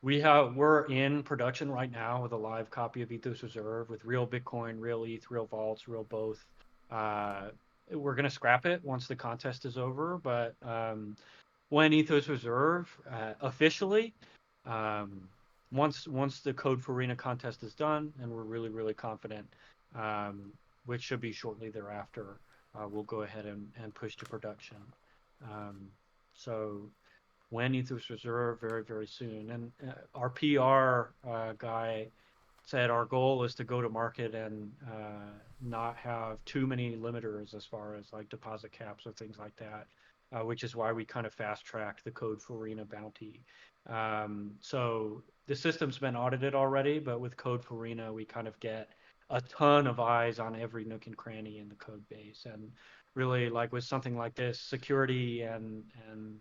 We're in production right now with a live copy of Ethos Reserve with real Bitcoin, real ETH, real vaults, real both. We're gonna scrap it once the contest is over, but when Ethos Reserve officially, once the Code for Arena contest is done, and we're really confident, which should be shortly thereafter, we'll go ahead and push to production. So when Ethos Reserve, very soon. And our PR guy said our goal is to go to market and not have too many limiters as far as like deposit caps or things like that, which is why we kind of fast tracked the Code for Arena bounty. So the system's been audited already, but with Code for Arena, we kind of get a ton of eyes on every nook and cranny in the code base. And really, like with something like this, security and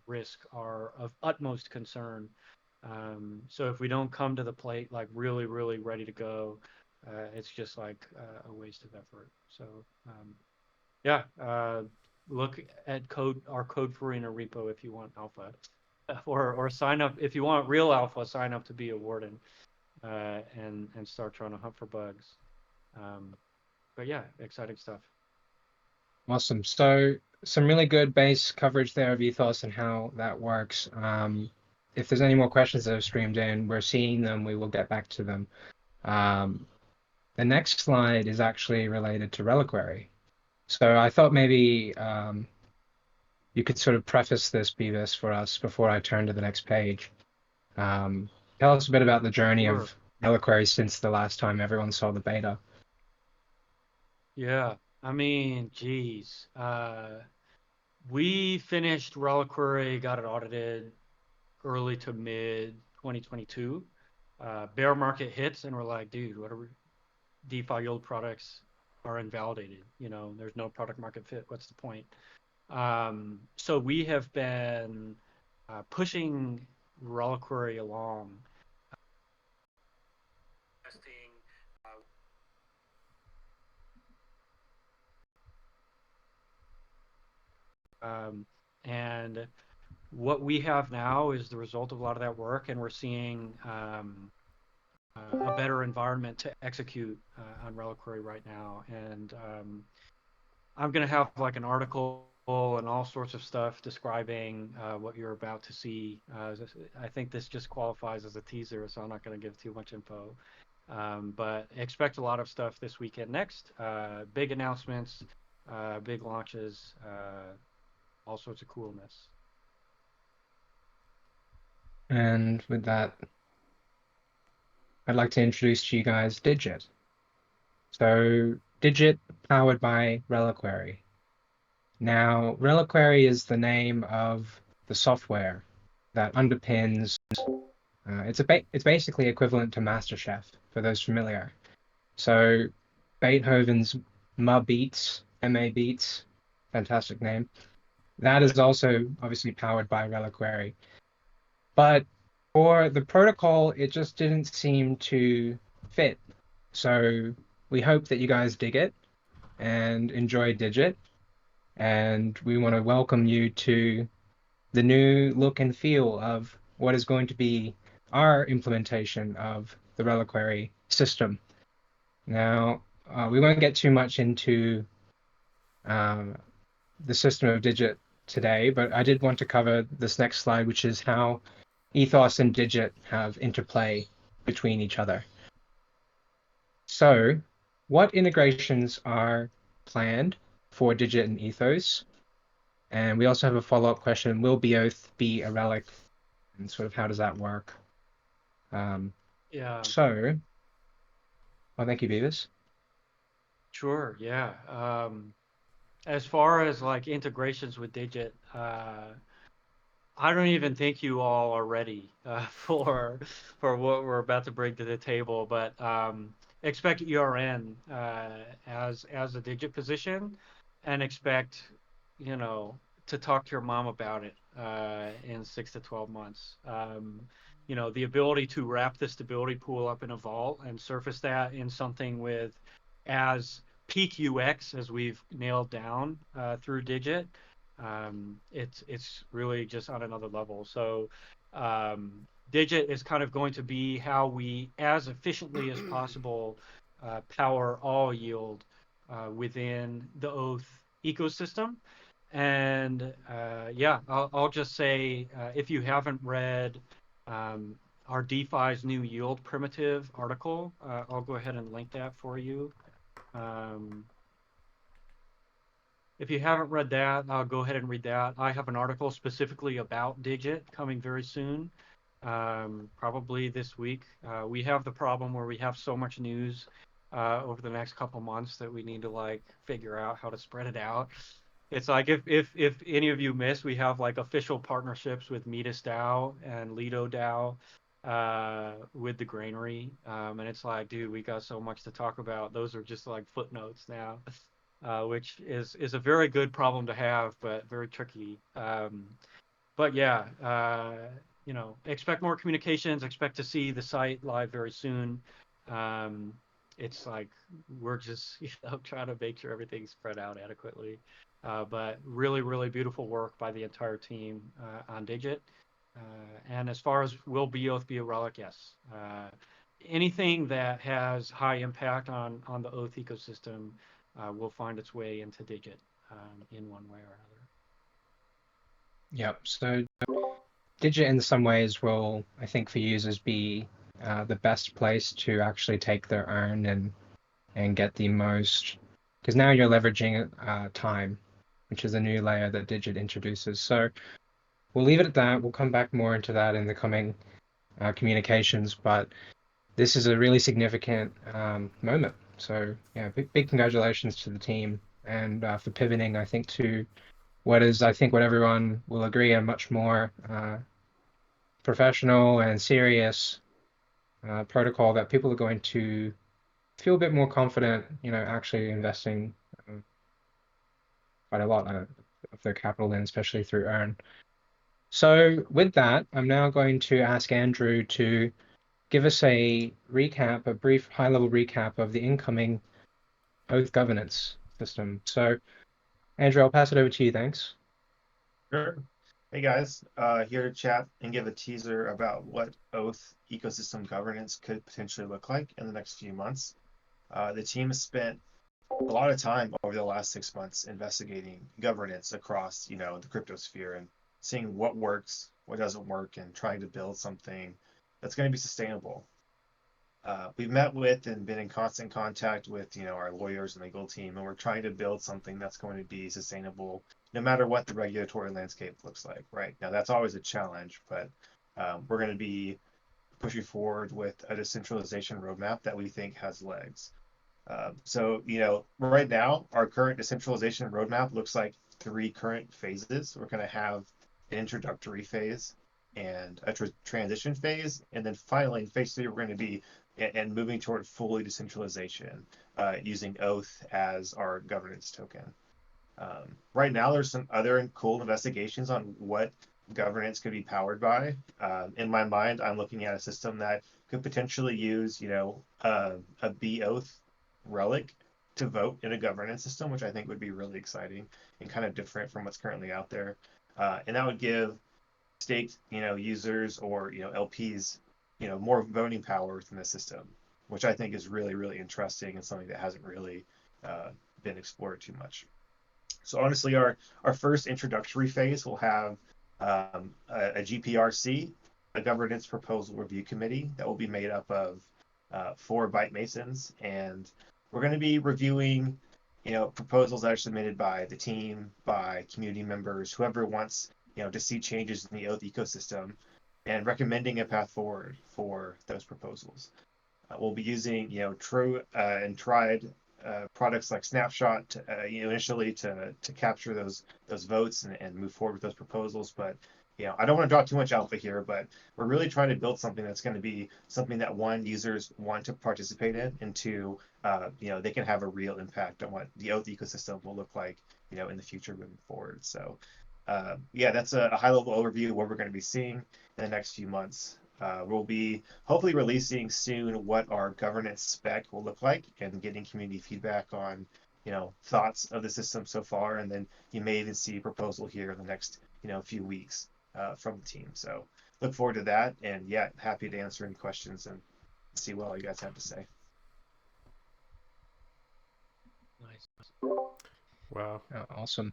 risk are of utmost concern. So if we don't come to the plate like really ready to go, it's just like a waste of effort. So yeah, look at our Code for Arena repo if you want alpha, or sign up if you want real alpha. Sign up to be a warden, and start trying to hunt for bugs. But yeah, exciting stuff. Awesome. So some really good base coverage there of Ethos and how that works. If there's any more questions that have streamed in, we're seeing them. We will get back to them. The next slide is actually related to Reliquary. So I thought maybe you could sort of preface this, Beavis, for us before I turn to the next page. Tell us a bit about the journey Sure. of Reliquary since the last time everyone saw the beta. Yeah, I mean, geez. We finished Reliquary, got it audited early to mid 2022. Bear market hits, and we're like, dude, what are we? DeFi yield products are invalidated. There's no product market fit. What's the point? So we have been pushing Reliquary along. Testing. And what we have now is the result of a lot of that work, and we're seeing a better environment to execute on Reliquary right now. And I'm going to have like an article and all sorts of stuff describing what you're about to see. I think this just qualifies as a teaser, so I'm not going to give too much info. But expect a lot of stuff this weekend next. Big announcements, big launches, all sorts of coolness. And with that, I'd like to introduce to you guys Digit. So Digit powered by Reliquary. Now, Reliquary is the name of the software that underpins. It's basically equivalent to MasterChef for those familiar. So Beethoven's Ma Beats, M.A. Beats, fantastic name. That is also obviously powered by Reliquary. But for the protocol, it just didn't seem to fit. So we hope that you guys dig it and enjoy Digit. And we want to welcome you to the new look and feel of what is going to be our implementation of the Reliquary system. Now, we won't get too much into the system of Digit today, but I did want to cover this next slide, which is how Ethos and Digit have interplay between each other. So, what integrations are planned for Digit and Ethos? And we also have a follow-up question: will Beoth be a relic? And sort of how does that work? Yeah. So, well, thank you, Beavis. Sure. Yeah. As far as like integrations with Digit, I don't even think you all are ready for what we're about to bring to the table. But expect ERN as a Digit position, and expect to talk to your mom about it in 6 to 12 months. The ability to wrap the stability pool up in a vault and surface that in something with as peak UX as we've nailed down through Digit. It's really just on another level. So Digit is kind of going to be how we, as efficiently as possible, power all yield within the Oath ecosystem. And yeah, I'll just say if you haven't read our DeFi's new yield primitive article, I'll go ahead and link that for you. If you haven't read that, I'll go ahead and read that. I have an article specifically about Digit coming very soon, probably this week. We have the problem where we have so much news over the next couple months that we need to like figure out how to spread it out. It's like if any of you miss, we have like official partnerships with Metis DAO and Lido DAO with the Granary, and it's like, dude, we got so much to talk about. Those are just like footnotes now. Which is a very good problem to have, but very tricky. But yeah, expect more communications. Expect to see the site live very soon. It's like we're just trying to make sure everything's spread out adequately. But really, really beautiful work by the entire team on Digit. And as far as will Oath be a relic, yes. Anything that has high impact on the Oath ecosystem will find its way into Digit in one way or another. Yep. So Digit in some ways will, I think, for users be the best place to actually take their earn and get the most, because now you're leveraging time, which is a new layer that Digit introduces. So we'll leave it at that. We'll come back more into that in the coming communications, but this is a really significant moment. So yeah, big congratulations to the team and for pivoting, I think, to what is, I think, what everyone will agree, a much more professional and serious protocol that people are going to feel a bit more confident, actually investing quite a lot of their capital in, especially through Earn. So with that, I'm now going to ask Andrew to give us a recap, a brief high-level recap of the incoming Oath governance system. So, Andrew, I'll pass it over to you. Thanks. Sure. Hey guys, here to chat and give a teaser about what Oath ecosystem governance could potentially look like in the next few months. The team has spent a lot of time over the last 6 months investigating governance across, the cryptosphere and seeing what works, what doesn't work, and trying to build something that's going to be sustainable. We've met with and been in constant contact with, our lawyers and legal team, and we're trying to build something that's going to be sustainable no matter what the regulatory landscape looks like, right? Now, that's always a challenge, but we're going to be pushing forward with a decentralization roadmap that we think has legs. So, right now, our current decentralization roadmap looks like 3 current phases. We're going to have an introductory phase and a transition phase, and then finally in phase 3 we're going to be and moving toward fully decentralization using Oath as our governance token. Right now there's some other cool investigations on what governance could be powered by. In my mind, I'm looking at a system that could potentially use a B Oath relic to vote in a governance system, which I think would be really exciting and kind of different from what's currently out there, and that would give staked users or LPs more voting power within the system, which I think is really, really interesting and something that hasn't really been explored too much. So honestly, our first introductory phase will have a GPRC, a governance proposal review committee that will be made up of 4 Byte Masons, and we're going to be reviewing proposals that are submitted by the team, by community members, whoever wants to see changes in the Oath ecosystem, and recommending a path forward for those proposals. We'll be using true and tried products like Snapshot initially to capture those votes and move forward with those proposals. But I don't want to draw too much alpha here, but we're really trying to build something that's going to be something that, one, users want to participate in, and two, they can have a real impact on what the Oath ecosystem will look like in the future moving forward. So that's a high level overview of what we're going to be seeing in the next few months. We'll be hopefully releasing soon what our governance spec will look like and getting community feedback on, thoughts of the system so far. And then you may even see a proposal here in the next, few weeks from the team. So look forward to that. And yeah, happy to answer any questions and see what all you guys have to say. Nice. Wow. Oh, awesome.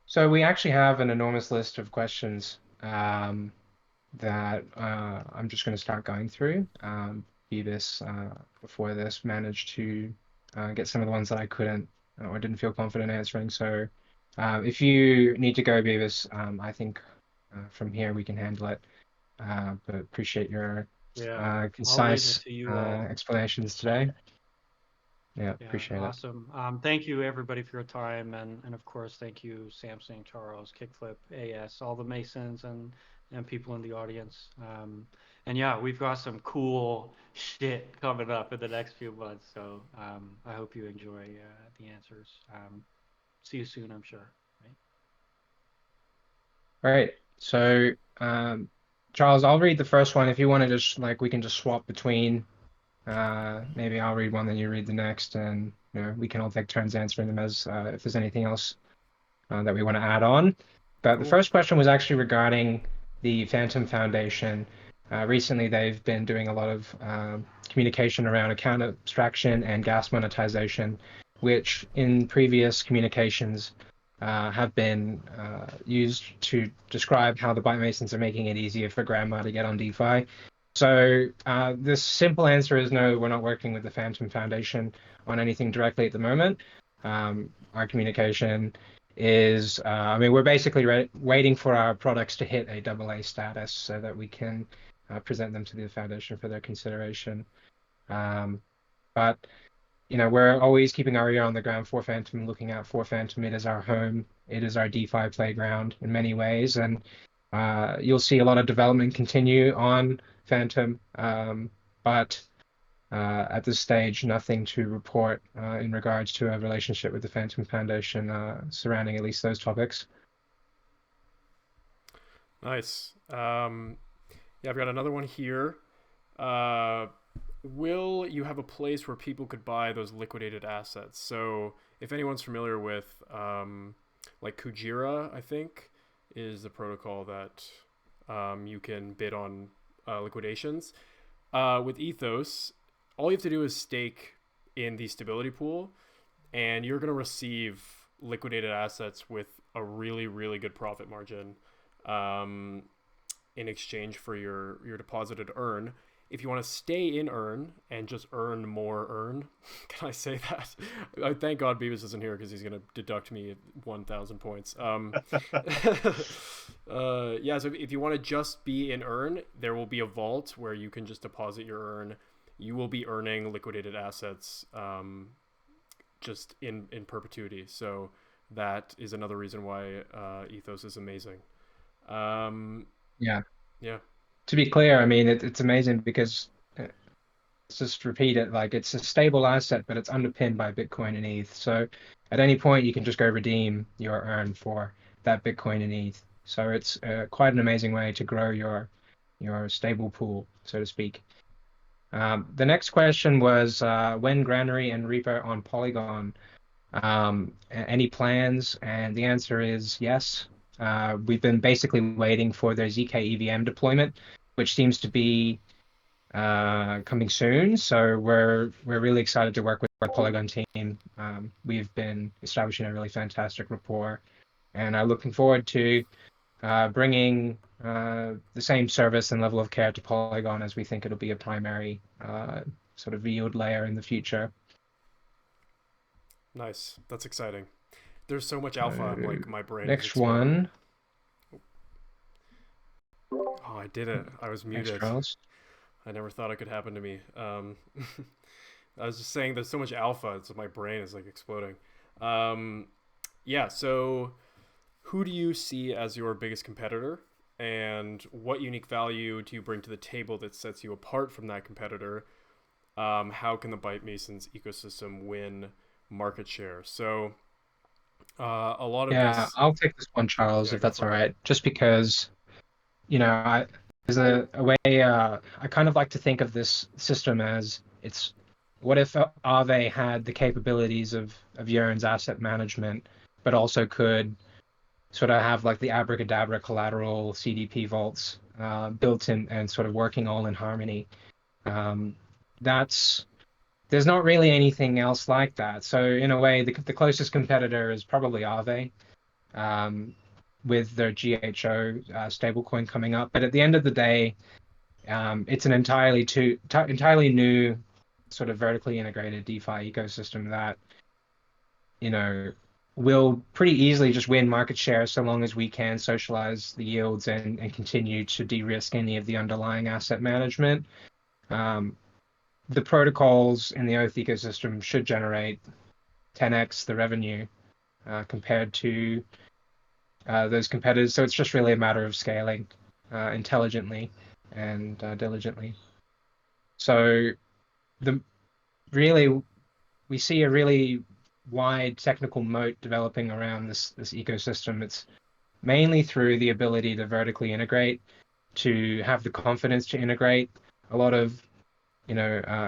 So we actually have an enormous list of questions that I'm just going to start going through. Beavis, before this, managed to get some of the ones that I couldn't or didn't feel confident answering. So if you need to go, Beavis, I think from here we can handle it. But appreciate your concise to you all. explanations today. Yeah, appreciate it. Awesome. Thank you everybody for your time, and of course thank you Samson, Charles, Kickflip, AS, all the Masons and people in the audience. And yeah, we've got some cool shit coming up in the next few months. So I hope you enjoy the answers. See you soon, I'm sure. All right. So Charles, I'll read the first one. If you want to just we can just swap between. Maybe I'll read one, then you read the next, and we can all take turns answering them as if there's anything else that we want to add on. But the first question was actually regarding the Phantom Foundation. Recently, they've been doing a lot of communication around account abstraction and gas monetization, which in previous communications have been used to describe how the Byte Masons are making it easier for grandma to get on DeFi. So the simple answer is no, we're not working with the Phantom Foundation on anything directly at the moment. Our communication is, we're basically waiting for our products to hit a AA status so that we can present them to the foundation for their consideration. But, we're always keeping our ear on the ground for Phantom, looking out for Phantom. It is our home. It is our DeFi playground in many ways. And you'll see a lot of development continue on Phantom, but at this stage, nothing to report in regards to a relationship with the Phantom Foundation surrounding at least those topics. Nice. Yeah, I've got another one here. Will you have a place where people could buy those liquidated assets? So if anyone's familiar with Kujira, I think, is the protocol that you can bid on liquidations. With Ethos, all you have to do is stake in the stability pool, and you're going to receive liquidated assets with a really, really good profit margin in exchange for your deposited earn. If you want to stay in earn and just earn more earn, can I say that? Thank God Beavis isn't here because he's going to deduct me 1,000 points. Yeah, so if you want to just be in earn, there will be a vault where you can just deposit your earn. You will be earning liquidated assets just in perpetuity. So that is another reason why Ethos is amazing. Yeah. Yeah. To be clear, it's amazing because let's just repeat it, it's a stable asset, but it's underpinned by Bitcoin and ETH. So at any point, you can just go redeem your earn for that Bitcoin and ETH. So it's quite an amazing way to grow your stable pool, so to speak. The next question was when Granary and Reaper on Polygon, any plans? And the answer is yes. We've been basically waiting for their ZK EVM deployment, which seems to be coming soon. So we're really excited to work with our Polygon team. We've been establishing a really fantastic rapport, and I'm looking forward to bringing the same service and level of care to Polygon as we think it'll be a primary sort of yield layer in the future. Nice. That's exciting. There's so much alpha. I'm like, my brain. Next one. Oh, I did it. I was muted. Thanks, I never thought it could happen to me. I was just saying there's so much alpha, so my brain is like exploding. Yeah, so who do you see as your biggest competitor, and what unique value do you bring to the table that sets you apart from that competitor? How can the Byte Masons ecosystem win market share? So a lot of this... I'll take this one, Charles, if that's all right. Just because, there's a way I kind of like to think of this system as it's what if Aave had the capabilities of Yearn's asset management, but also could sort of have like the abracadabra collateral CDP vaults built in and sort of working all in harmony. That's There's not really anything else like that. So in a way, the closest competitor is probably Aave, with their GHO stablecoin coming up. But at the end of the day, it's an entirely new sort of vertically integrated DeFi ecosystem that, will pretty easily just win market share so long as we can socialize the yields and continue to de-risk any of the underlying asset management. The protocols in the Oath ecosystem should generate 10x the revenue compared to those competitors. So it's just really a matter of scaling intelligently and diligently. So we see a really wide technical moat developing around this ecosystem. It's mainly through the ability to vertically integrate, to have the confidence to integrate. A lot of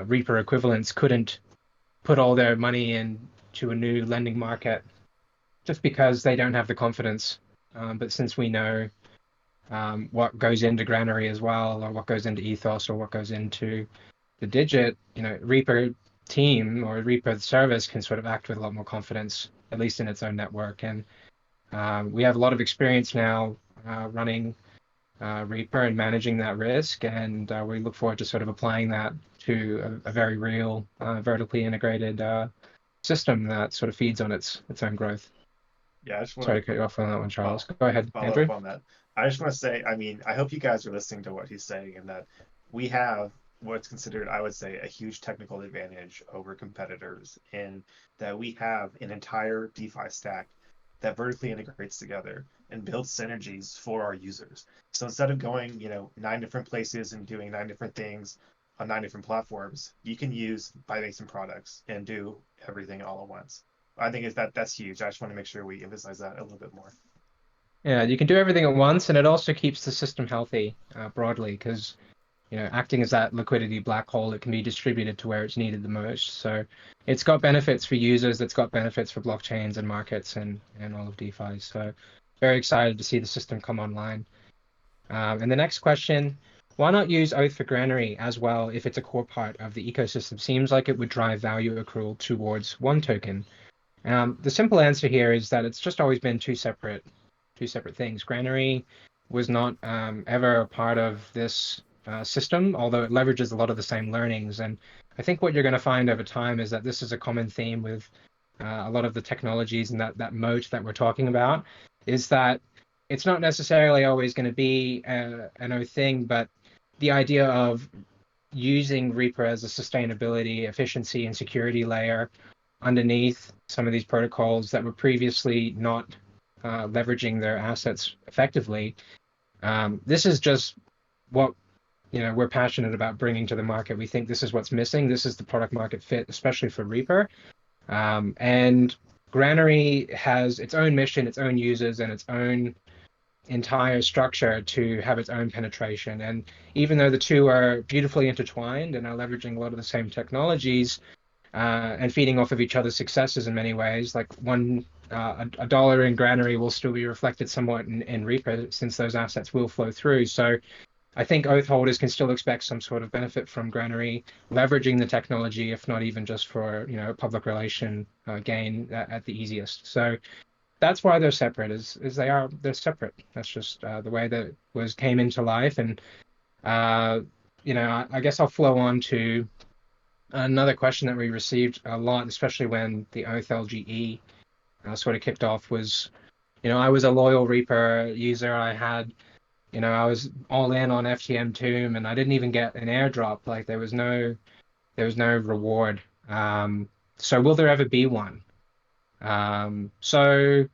Reaper equivalents couldn't put all their money into a new lending market just because they don't have the confidence. But since we know what goes into Granary as well, or what goes into Ethos, or what goes into the Digit, Reaper team or Reaper service can sort of act with a lot more confidence, at least in its own network. And we have a lot of experience now running Reaper and managing that risk, and we look forward to sort of applying that to a very real vertically integrated system that sort of feeds on its own growth. Yeah, I just want Sorry to cut you off on that one, Charles. Go ahead, follow Andrew. up on that. I just want to say, I hope you guys are listening to what he's saying, and that we have what's considered, I would say, a huge technical advantage over competitors in that we have an entire DeFi stack that vertically integrates together and builds synergies for our users. So instead of going, 9 different places and doing 9 different things on 9 different platforms, you can use Byte products and do everything all at once. I think that's huge. I just want to make sure we emphasize that a little bit more. Yeah, you can do everything at once, and it also keeps the system healthy broadly, because acting as that liquidity black hole, it can be distributed to where it's needed the most. So it's got benefits for users, it's got benefits for blockchains and markets and all of DeFi. So very excited to see the system come online. And the next question, why not use Oath for Granary as well if it's a core part of the ecosystem? Seems like it would drive value accrual towards one token. The simple answer here is that it's just always been two separate things. Granary was not ever a part of this system, although it leverages a lot of the same learnings. And I think what you're going to find over time is that this is a common theme with a lot of the technologies and that moat that we're talking about, is that it's not necessarily always going to be an Oath thing, but the idea of using Reaper as a sustainability, efficiency, and security layer underneath some of these protocols that were previously not leveraging their assets effectively. This is just what we're passionate about bringing to the market. We think this is what's missing. This is the product market fit, especially for Reaper. And Granary has its own mission, its own users, and its own entire structure to have its own penetration. And even though the two are beautifully intertwined and are leveraging a lot of the same technologies and feeding off of each other's successes in many ways, like a dollar in Granary will still be reflected somewhat in Reaper, since those assets will flow through. So I think Oath holders can still expect some sort of benefit from Granary, leveraging the technology, if not even just for public relation gain at the easiest. So that's why they're separate. They're separate. That's just the way that came into life. And I guess I'll flow on to another question that we received a lot, especially when the Oath LGE sort of kicked off. Was I was a loyal Reaper user. I was all in on FTM Tomb, and I didn't even get an airdrop. Like there was no reward. So will there ever be one? So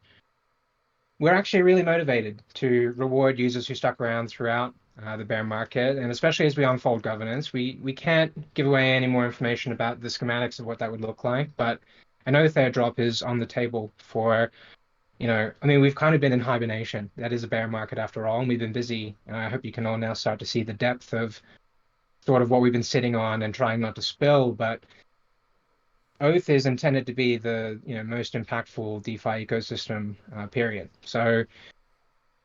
we're actually really motivated to reward users who stuck around throughout the bear market, and especially as we unfold governance. We can't give away any more information about the schematics of what that would look like, but an Oath airdrop is on the table for I mean, we've kind of been in hibernation. That is a bear market after all, and we've been busy. And I hope you can all now start to see the depth of sort of what we've been sitting on and trying not to spill. But Oath is intended to be the most impactful DeFi ecosystem, period. So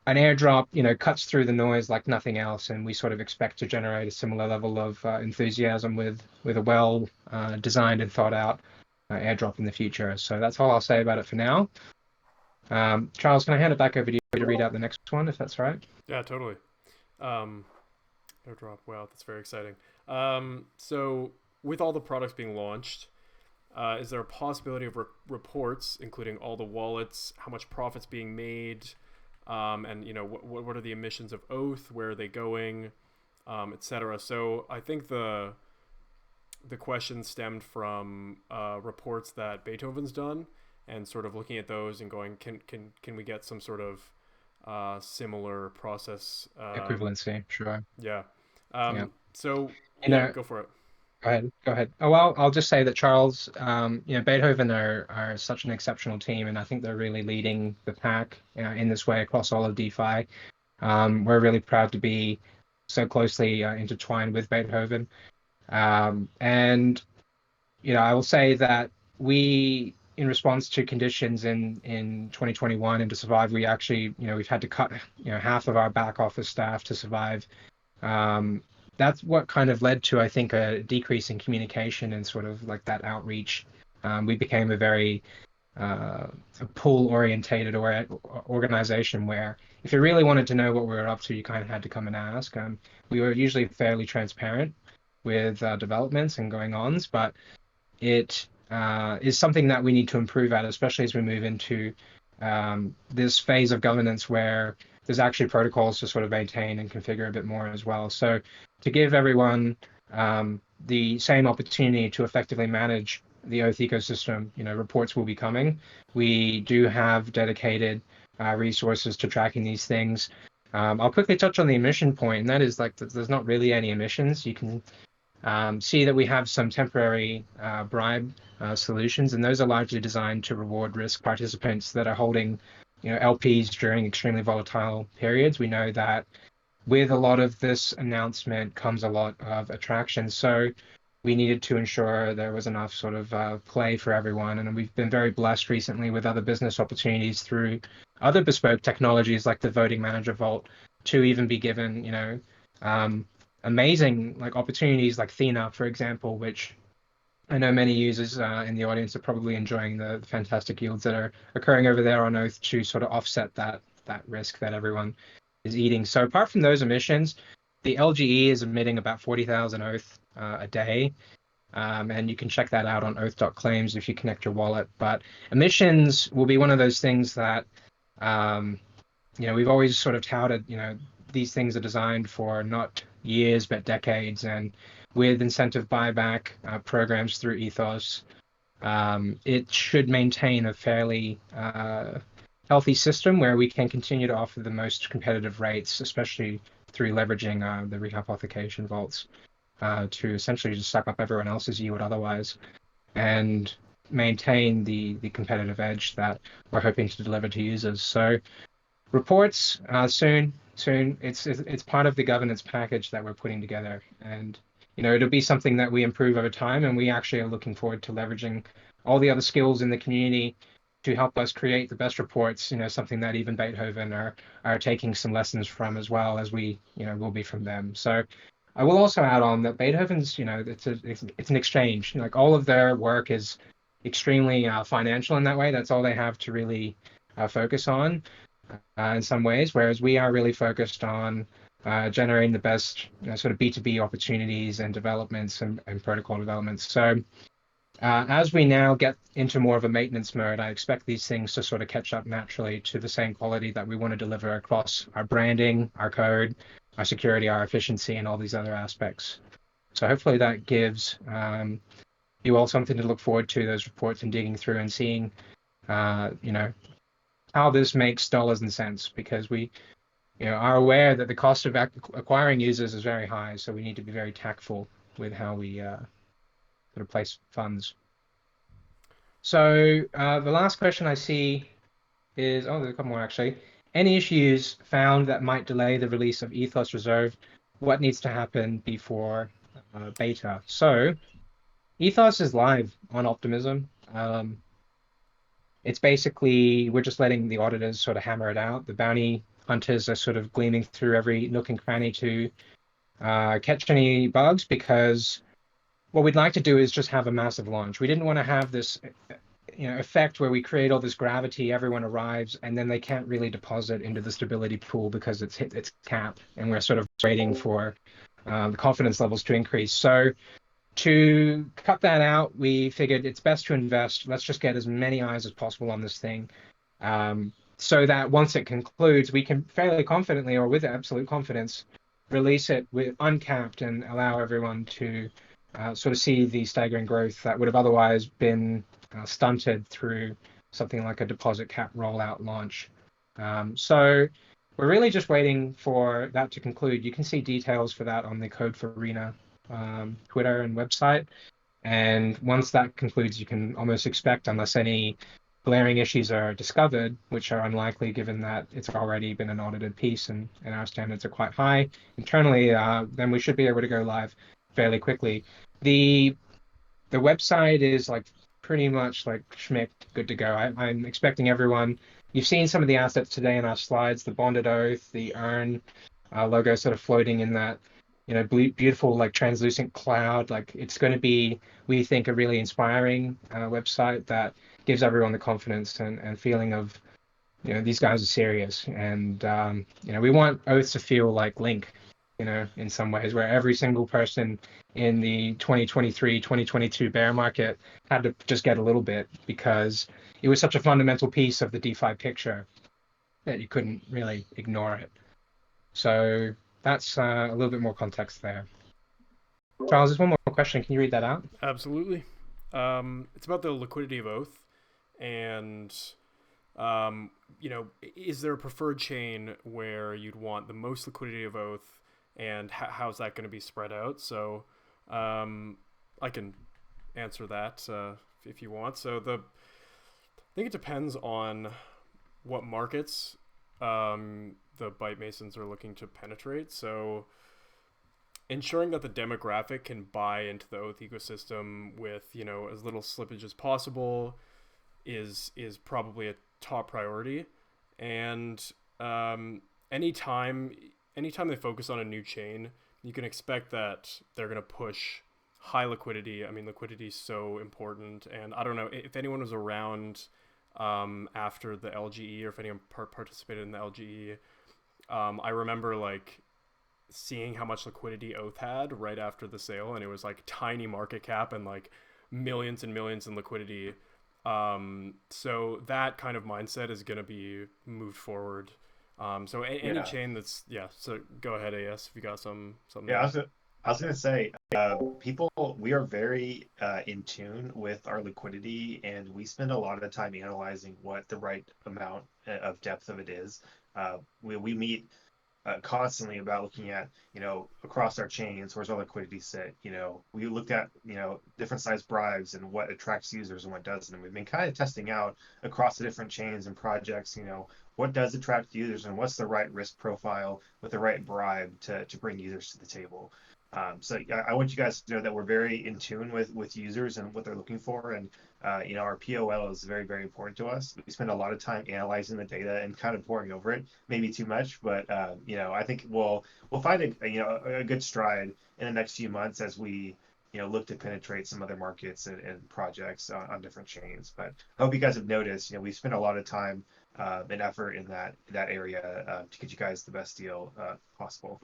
an airdrop, cuts through the noise like nothing else, and we sort of expect to generate a similar level of enthusiasm with a well designed and thought out airdrop in the future. So that's all I'll say about it for now. Charles, can I hand it back over to you to read out the next one, if that's right? Yeah, totally. Airdrop. Wow, that's very exciting. So with all the products being launched, is there a possibility of reports, including all the wallets, how much profit's being made, and what are the emissions of Oath, where are they going, etc. So I think the question stemmed from reports that Beethoven's done, and sort of looking at those and going, can we get some sort of similar process Equivalency, sure. Yeah. Yeah. So You know, go for it. Go ahead. Oh, well, I'll just say that Charles, Beethoven are such an exceptional team, and I think they're really leading the pack in this way across all of DeFi. We're really proud to be so closely intertwined with Beethoven. And I will say that we, in response to conditions in 2021 and to survive, we actually, we've had to cut, half of our back office staff to survive. That's what kind of led to, I think, a decrease in communication and sort of like that outreach. We became a very pool orientated organization where if you really wanted to know what we were up to, you kind of had to come and ask. We were usually fairly transparent with developments and going ons, but it is something that we need to improve at, especially as we move into this phase of governance where there's actually protocols to sort of maintain and configure a bit more as well. So to give everyone the same opportunity to effectively manage the Oath ecosystem, reports will be coming. We do have dedicated resources to tracking these things. I'll quickly touch on the emission point, and that is like there's not really any emissions. You can see that we have some temporary bribe solutions, and those are largely designed to reward risk participants that are holding LPs during extremely volatile periods. We know that with a lot of this announcement comes a lot of attraction. So we needed to ensure there was enough sort of play for everyone. And we've been very blessed recently with other business opportunities through other bespoke technologies like the voting manager vault to even be given, amazing like opportunities like Thena, for example, which I know many users in the audience are probably enjoying the fantastic yields that are occurring over there on Oath to sort of offset that risk that everyone is eating. So apart from those emissions, the LGE is emitting about 40,000 Oath a day. And you can check that out on oath.claims if you connect your wallet. But emissions will be one of those things that, we've always sort of touted, these things are designed for not years, but decades. And with incentive buyback programs through Ethos, it should maintain a fairly healthy system where we can continue to offer the most competitive rates, especially through leveraging the rehypothecation vaults to essentially just suck up everyone else's yield otherwise and maintain the competitive edge that we're hoping to deliver to users. So reports soon. It's part of the governance package that we're putting together, and it'll be something that we improve over time, and we actually are looking forward to leveraging all the other skills in the community to help us create the best reports, something that even Beethoven are taking some lessons from as well as we, will be from them. So I will also add on that Beethoven's, it's an exchange. Like all of their work is extremely financial in that way. That's all they have to really focus on in some ways, whereas we are really focused on generating the best sort of B2B opportunities and developments and protocol developments. So as we now get into more of a maintenance mode, I expect these things to sort of catch up naturally to the same quality that we want to deliver across our branding, our code, our security, our efficiency, and all these other aspects. So hopefully that gives you all something to look forward to, those reports, and digging through and seeing, how this makes dollars and cents, because we are aware that the cost of acquiring users is very high, so we need to be very tactful with how we sort of place funds. So the last question I see is, oh, there's a couple more actually. Any issues found that might delay the release of Ethos Reserve? What needs to happen before beta? So Ethos is live on Optimism. It's basically, we're just letting the auditors sort of hammer it out. The bounty hunters are sort of gleaming through every nook and cranny to catch any bugs, because what we'd like to do is just have a massive launch. We didn't want to have this effect where we create all this gravity, everyone arrives, and then they can't really deposit into the stability pool because it's hit its cap, and we're sort of waiting for the confidence levels to increase. So to cut that out, we figured it's best to invest. Let's just get as many eyes as possible on this thing, so that once it concludes, we can fairly confidently, or with absolute confidence, release it with uncapped and allow everyone to sort of see the staggering growth that would have otherwise been stunted through something like a deposit cap rollout launch. So we're really just waiting for that to conclude. You can see details for that on the Code for Arena Twitter and website. And once that concludes, you can almost expect, unless any glaring issues are discovered, which are unlikely given that it's already been an audited piece and our standards are quite high internally, then we should be able to go live fairly quickly. The website is like pretty much like schmicked, good to go. I'm expecting everyone. You've seen some of the assets today in our slides, the bonded oath, the earn logo sort of floating in that beautiful like translucent cloud. Like, it's going to be, we think, a really inspiring website that gives everyone the confidence and feeling of these guys are serious. And we want oaths to feel like Link, in some ways, where every single person in the 2023-2022 bear market had to just get a little bit, because it was such a fundamental piece of the DeFi picture that you couldn't really ignore it. So that's a little bit more context there. Charles, there's one more question. Can you read that out? Absolutely. It's about the liquidity of Oath, and is there a preferred chain where you'd want the most liquidity of Oath, and how's that going to be spread out? So I can answer that if you want. So I think it depends on what markets the Byte Masons are looking to penetrate. So ensuring that the demographic can buy into the Oath ecosystem with as little slippage as possible is probably a top priority. And anytime they focus on a new chain, you can expect that they're going to push high liquidity. I mean, liquidity is so important. And I don't know if anyone was around after the LGE, or if anyone participated in the LGE. I remember like seeing how much liquidity Oath had right after the sale, and it was like tiny market cap and like millions and millions in liquidity. So that kind of mindset is going to be moved forward. So any chain that's So go ahead, AS, if you got something. Yeah, I was gonna say, we are very in tune with our liquidity, and we spend a lot of time analyzing what the right amount of depth of it is. We meet constantly about looking at, across our chains, where's our liquidity sit. We looked at, different size bribes and what attracts users and what doesn't. And we've been kind of testing out across the different chains and projects, what does attract users and what's the right risk profile with the right bribe to bring users to the table. So I want you guys to know that we're very in tune with users and what they're looking for. And, our POL is very, very important to us. We spend a lot of time analyzing the data and kind of poring over it, maybe too much, but, I think we'll find a good stride in the next few months as we, look to penetrate some other markets and projects on different chains. But I hope you guys have noticed, we spend a lot of time and effort in that area to get you guys the best deal possible.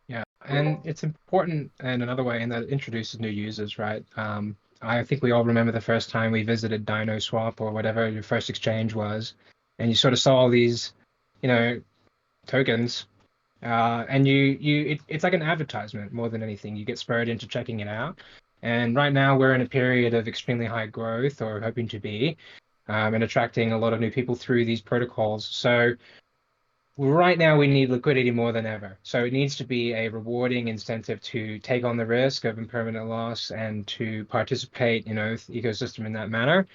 Yeah, and it's important in another way in that it introduces new users, right? I think we all remember the first time we visited DinoSwap or whatever your first exchange was, and you sort of saw all these, tokens, and it's like an advertisement more than anything. You get spurred into checking it out. And right now we're in a period of extremely high growth, or hoping to be, and attracting a lot of new people through these protocols. So right now we need liquidity more than ever. So it needs to be a rewarding incentive to take on the risk of impermanent loss and to participate, the ecosystem in that manner.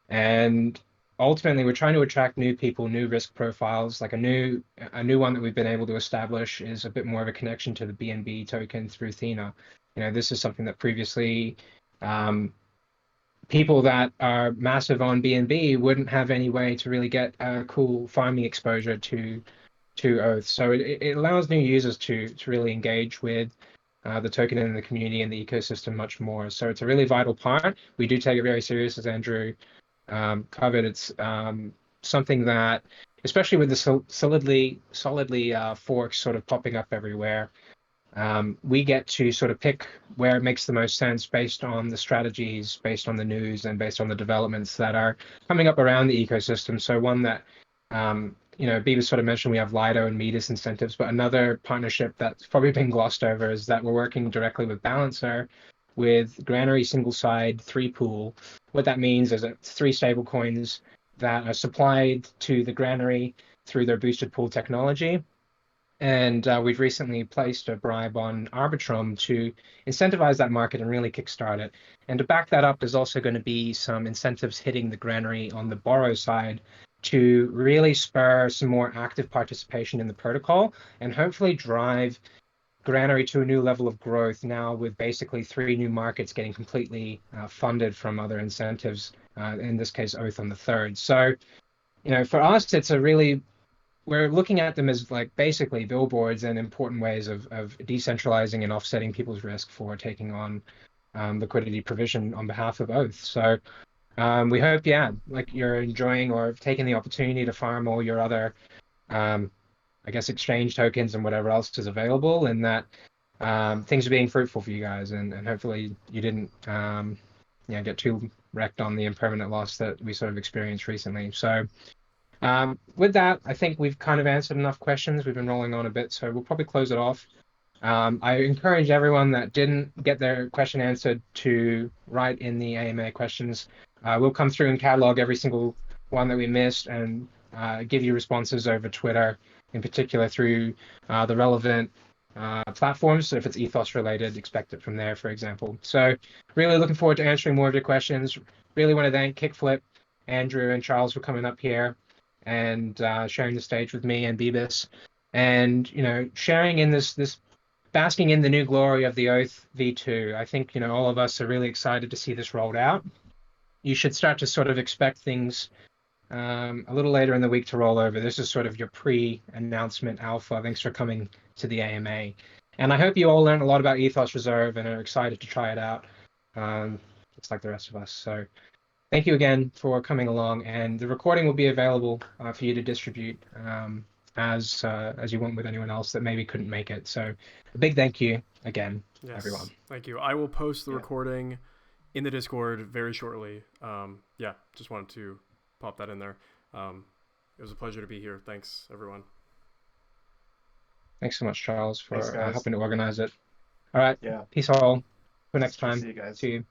And ultimately we're trying to attract new people, new risk profiles. Like a new one that we've been able to establish is a bit more of a connection to the BNB token through Thena. This is something that previously people that are massive on BNB wouldn't have any way to really get a cool farming exposure to Oath. So it allows new users to really engage with the token and the community and the ecosystem much more. So it's a really vital part. We do take it very serious, as Andrew covered. It's something that, especially with the solidly forks sort of popping up everywhere, we get to sort of pick where it makes the most sense based on the strategies, based on the news, and based on the developments that are coming up around the ecosystem. So one that, Beavis sort of mentioned, we have Lido and Metis incentives, but another partnership that's probably been glossed over is that we're working directly with Balancer with Granary single side 3 pool. What that means is it's 3 stable coins that are supplied to the Granary through their boosted pool technology. And we've recently placed a bribe on Arbitrum to incentivize that market and really kickstart it. And to back that up, there's also going to be some incentives hitting the Granary on the borrow side to really spur some more active participation in the protocol and hopefully drive Granary to a new level of growth now with basically 3 new markets getting completely funded from other incentives, in this case, Oath on the 3rd. So, for us, it's we're looking at them as like basically billboards and important ways of decentralizing and offsetting people's risk for taking on liquidity provision on behalf of Oath. So we hope, like you're enjoying or taking the opportunity to farm all your other, exchange tokens and whatever else is available, and that things are being fruitful for you guys, and hopefully you didn't get too wrecked on the impermanent loss that we sort of experienced recently. So with that, I think we've kind of answered enough questions. We've been rolling on a bit, so we'll probably close it off. I encourage everyone that didn't get their question answered to write in the AMA questions. We'll come through and catalog every single one that we missed and give you responses over Twitter, in particular through the relevant platforms. So if it's ethos related, expect it from there, for example. So really looking forward to answering more of your questions. Really want to thank Kickflip, Andrew, and Charles for coming up here and sharing the stage with me and Beebis, and sharing in this basking in the new glory of the Oath V2. I think all of us are really excited to see this rolled out. You should start to sort of expect things a little later in the week to roll over. This is sort of your pre-announcement alpha. Thanks for coming to the AMA, and I hope you all learned a lot about Ethos Reserve and are excited to try it out, just like the rest of us. So thank you again for coming along, and the recording will be available for you to distribute as you want with anyone else that maybe couldn't make it. So a big thank you again, everyone. Thank you. I will post the recording in the Discord very shortly. Just wanted to pop that in there. It was a pleasure to be here. Thanks, everyone. Thanks so much, Charles, for helping to organize it. All right. Yeah. Peace all. Till next time. See you guys. See you.